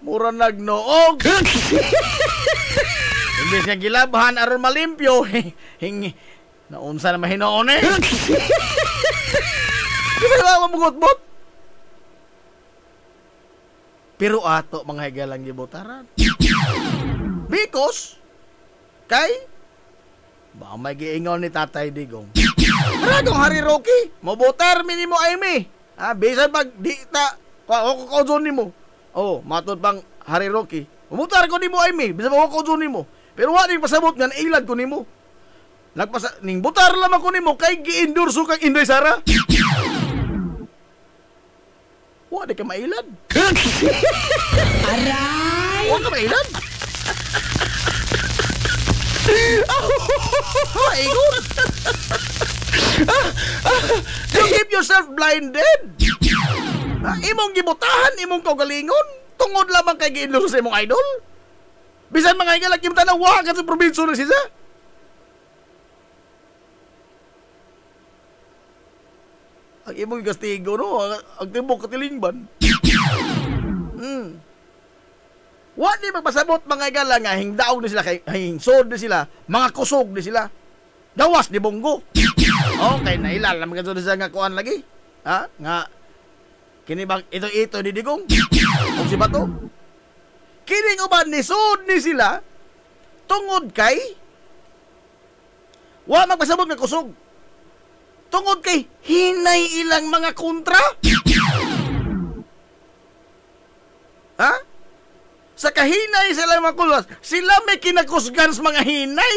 mura nagnoog. Imbes nga gilabhan aron malimpyo, hingi naunsa na mahinoon eh. Kasi ba mamugot-bot? Pero ato mga higalang gibutaran. Because kay ba may giingon ni Tatay Digong. Paragong Hari Rocky, mabutar minimo ay mi. Bisan pag di ta ko nimo. Oh, matod pang Hari Rocky. Mabutar ko nimo ay mi, bisan ko nimo. Pero wa ning pasabot nga nailad ko nimo. Nagpasa ning butar lamang ko nimo kay gi-endorso kang Inday Sara. Wa di ka mailad. Aray! Wa ka mailad. Good. You keep yourself blinded. Imong gibutahan, imong kaugalingon. Tungod lamang kay gi-endorso sa imong idol. Bisan mga higala kim tanaw wa ka sa probinsya na siya. Ang imong gastigo no, ang tibok katilingban. Wa di magpasabot mga higala nga hingdaog ni sila kay hingsod ni sila, mga kusog ni sila. Gawas ni Bongo. Okay, nailal naman ka sa nga kuan lagi. Nga kini bang ito ni Digong. O si Bato. Kining uban ni sud ni sila tungod kay wa magpasabot nga kusog. Tungod kay hinay ilang mga kontra. Sa kahinay sila mga kulas, sila may kinakusgan sa mga hinay.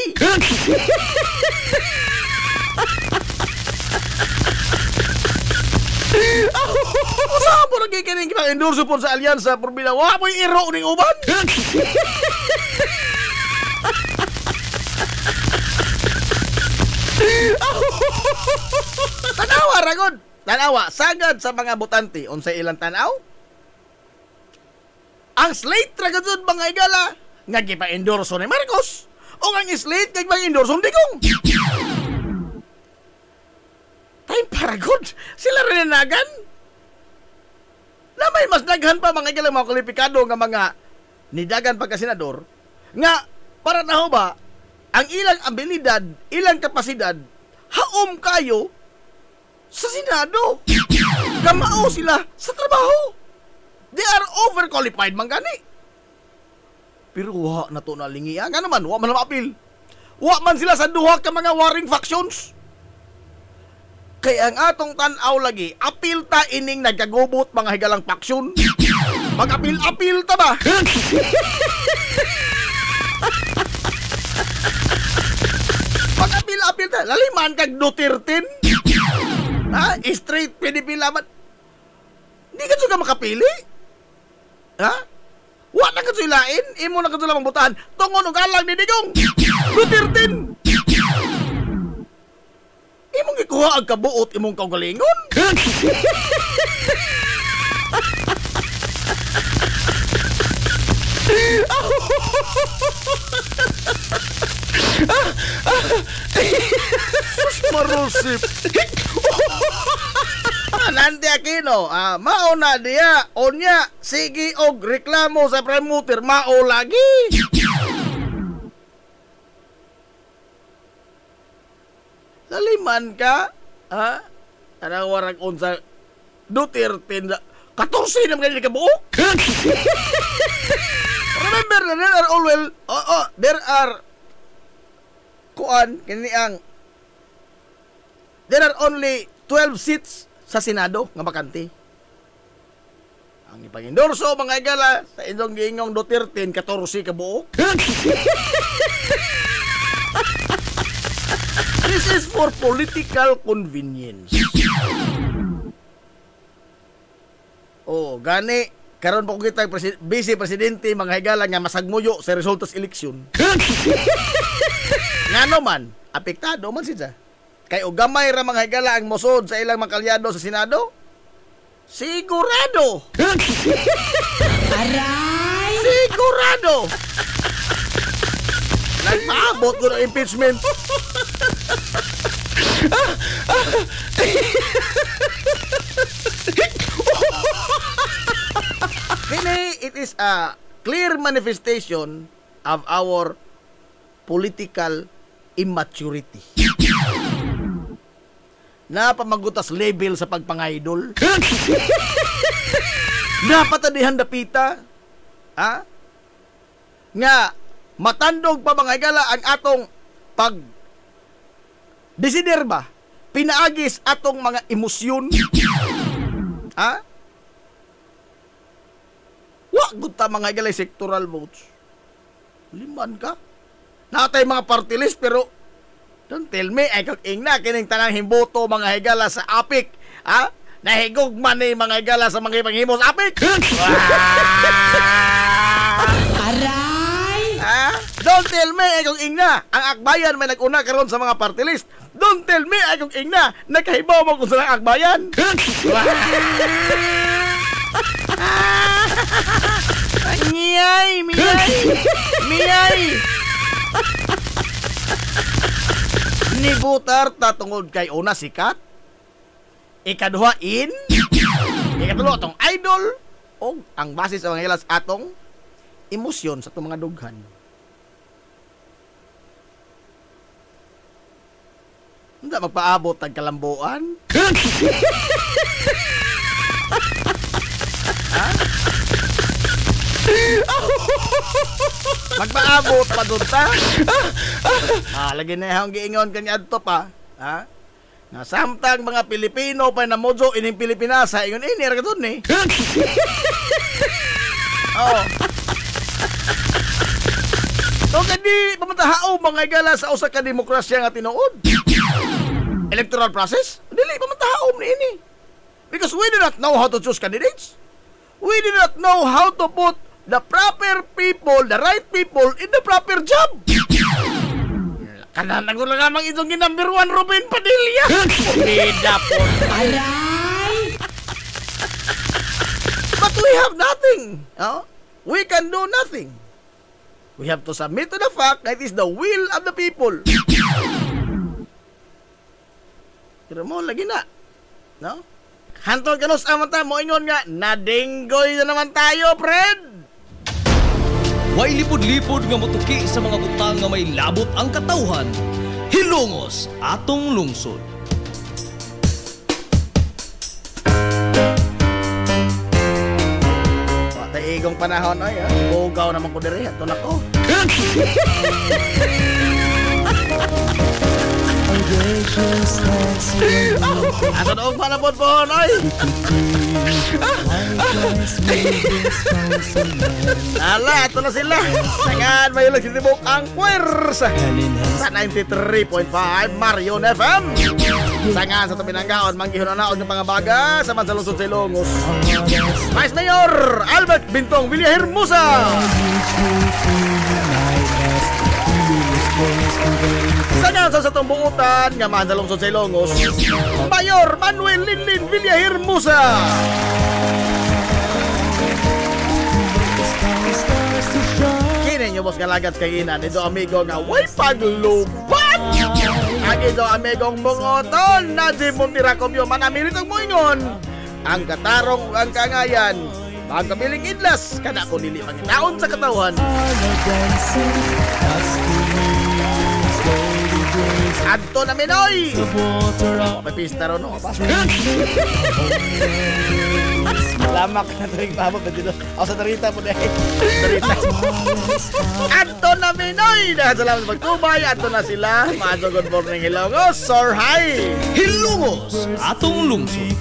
Saan po nagkikinig kang endorso po sa alyansa por binawa mo yung iro ng uban? Tanawa ragod. Tanawa, sagad sa mga botante unsay ilang tanaw? Ang slate ragod mga higala nga gipa-endorso ni Marcos o ang slate nga gipa-endorso ni Digong. Time para good. Sila rin nanagan. Na may mas daghan pa mga higala mga kwalipikado nga mga nidagan pagka-senador nga para na ho ba ang ilang abilidad, ilang kapasidad haom kayo sa Senado. Kamao sila sa trabaho. They are overqualified man gani. Pero wa na to nalingiya. Nga naman, wa man apil. Wa man sila sa duha ka mga warring factions. Kaya ang atong tanaw lagi, apil ta ining nagkagubot mga higalang faction. Mag-apil-apil ta ba? Mag-apil-apil ta. Laliman kag Duterte. Straight PDP laban. Hindi ka suga makapili. Wa na ka sulain. Imo na ka sula mabutahan. Tungon og alang ni Digong. Duterte. Imong ikuha ang kabuot imong kaugalingon. Sus marusip. Nante Aquino, mao na diya, onya, sige og reklamo sa promoter, mao lagi. Laliman ka, anang warag unsa Duterte, 14 naman kanina kabuok. Remember na there are always, there are, there are only 12 seats sa Senado nga bakante. Ang ipang-endorso mga higala sa inyong giingong Duterte 14 ka buok. This is for political convenience. Gani karon pa ko kita vice presidente mga higala nga masagmuyo sa resulta sa eleksyon. Ngano man, apektado man siya. Kay og gamay ra mga higala ang mosod sa ilang mga kalyado sa Senado. Sigurado. Aray! Sigurado. Nagpaabot ko ng impeachment. Kini, it is a clear manifestation of our political immaturity. Napamagutas label sa pagpangidol. Napatadihan dapita. Ha? Nga, matandog pa mga higala ang atong pag desider ba? Pinaagis atong mga emosyon. Ha? Wag ta mga higala sectoral votes. Liman ka? Natay mga party list pero don't tell me ay kag ingna kining tanang himboto mga higala sa APIC. Ha? Nahigog man ni mga higala sa mga panghimo sa APIC. Aray! Ha? Don't tell me ay kag ingna ang akbayan may nag-una karon sa mga party list. Don't tell me ay kag ingna nakahibaw mo kung sa akbayan. Miyay! Nibutar ta tungod kay una sikat, ikaduha ikatulo atong idol, o ang base sa mga ilas atong emosyon sa itong mga dughan. Hindi magpaabot ang kalambuan. Ha? Magpaabot pa doon ta. Lagi na yung giingon kanya adto pa. Ha? Na samtang mga Pilipino pa na mojo ining Pilipinasa ingon ra ka doon eh. Oh. So kadi pamatahao mga igala sa usa ka demokrasya nga tinuod. Electoral process? Dili pamatahao ni ini. Because we do not know how to choose candidates. We do not know how to put the proper people, the right people in the proper job. Kanan ko lang namang itong number 1 Ruben Padilla. Pumida po. Aray! But we have nothing. We can do nothing. We have to submit to the fact that it is the will of the people. Pero mo lagi na. No? Hantol kanos amata mo ingon nga nadenggoy na naman tayo, Fred. Way lipod-lipod nga motuki sa mga butang nga may labot ang katawhan. Hilongos atong lungsod. Patay igong panahon ay, bugaw naman ko diri ato nako. Ato doon pa na po ay. Ala, ito na sila. Sangan, may ulang sitibok ang puwersa sa 93.5 Marion FM. Sangan sa Tabinanggaon, manggihon na naon ng mga baga sa Mansalungsod sa Ilongos. Vice Mayor Albert Bintong Villahermosa. Sangan sa satong buutan nga Mansalungsod sa Ilongos, Mayor Manuel Linlin Villahermosa. Kini nyo boss kalagat kay ina nito amigo nga way paglubat. Agi do amigong bungoton na di mong tirakomyo manamiritong moingon. Ang katarong ang kangayan pagkabiling idlas kada ko dili pangitaon sa katawhan. Adto na Minoy. May pista ron no. Lamak na tuwing pabot dito. Ako sa tarita po dahil. Tarita. Adto na Minoy. Dahil salamat sa pagtubay. Adto na sila. Maadto good morning Hilongos. Sir hi. Hilongos atong lungsod.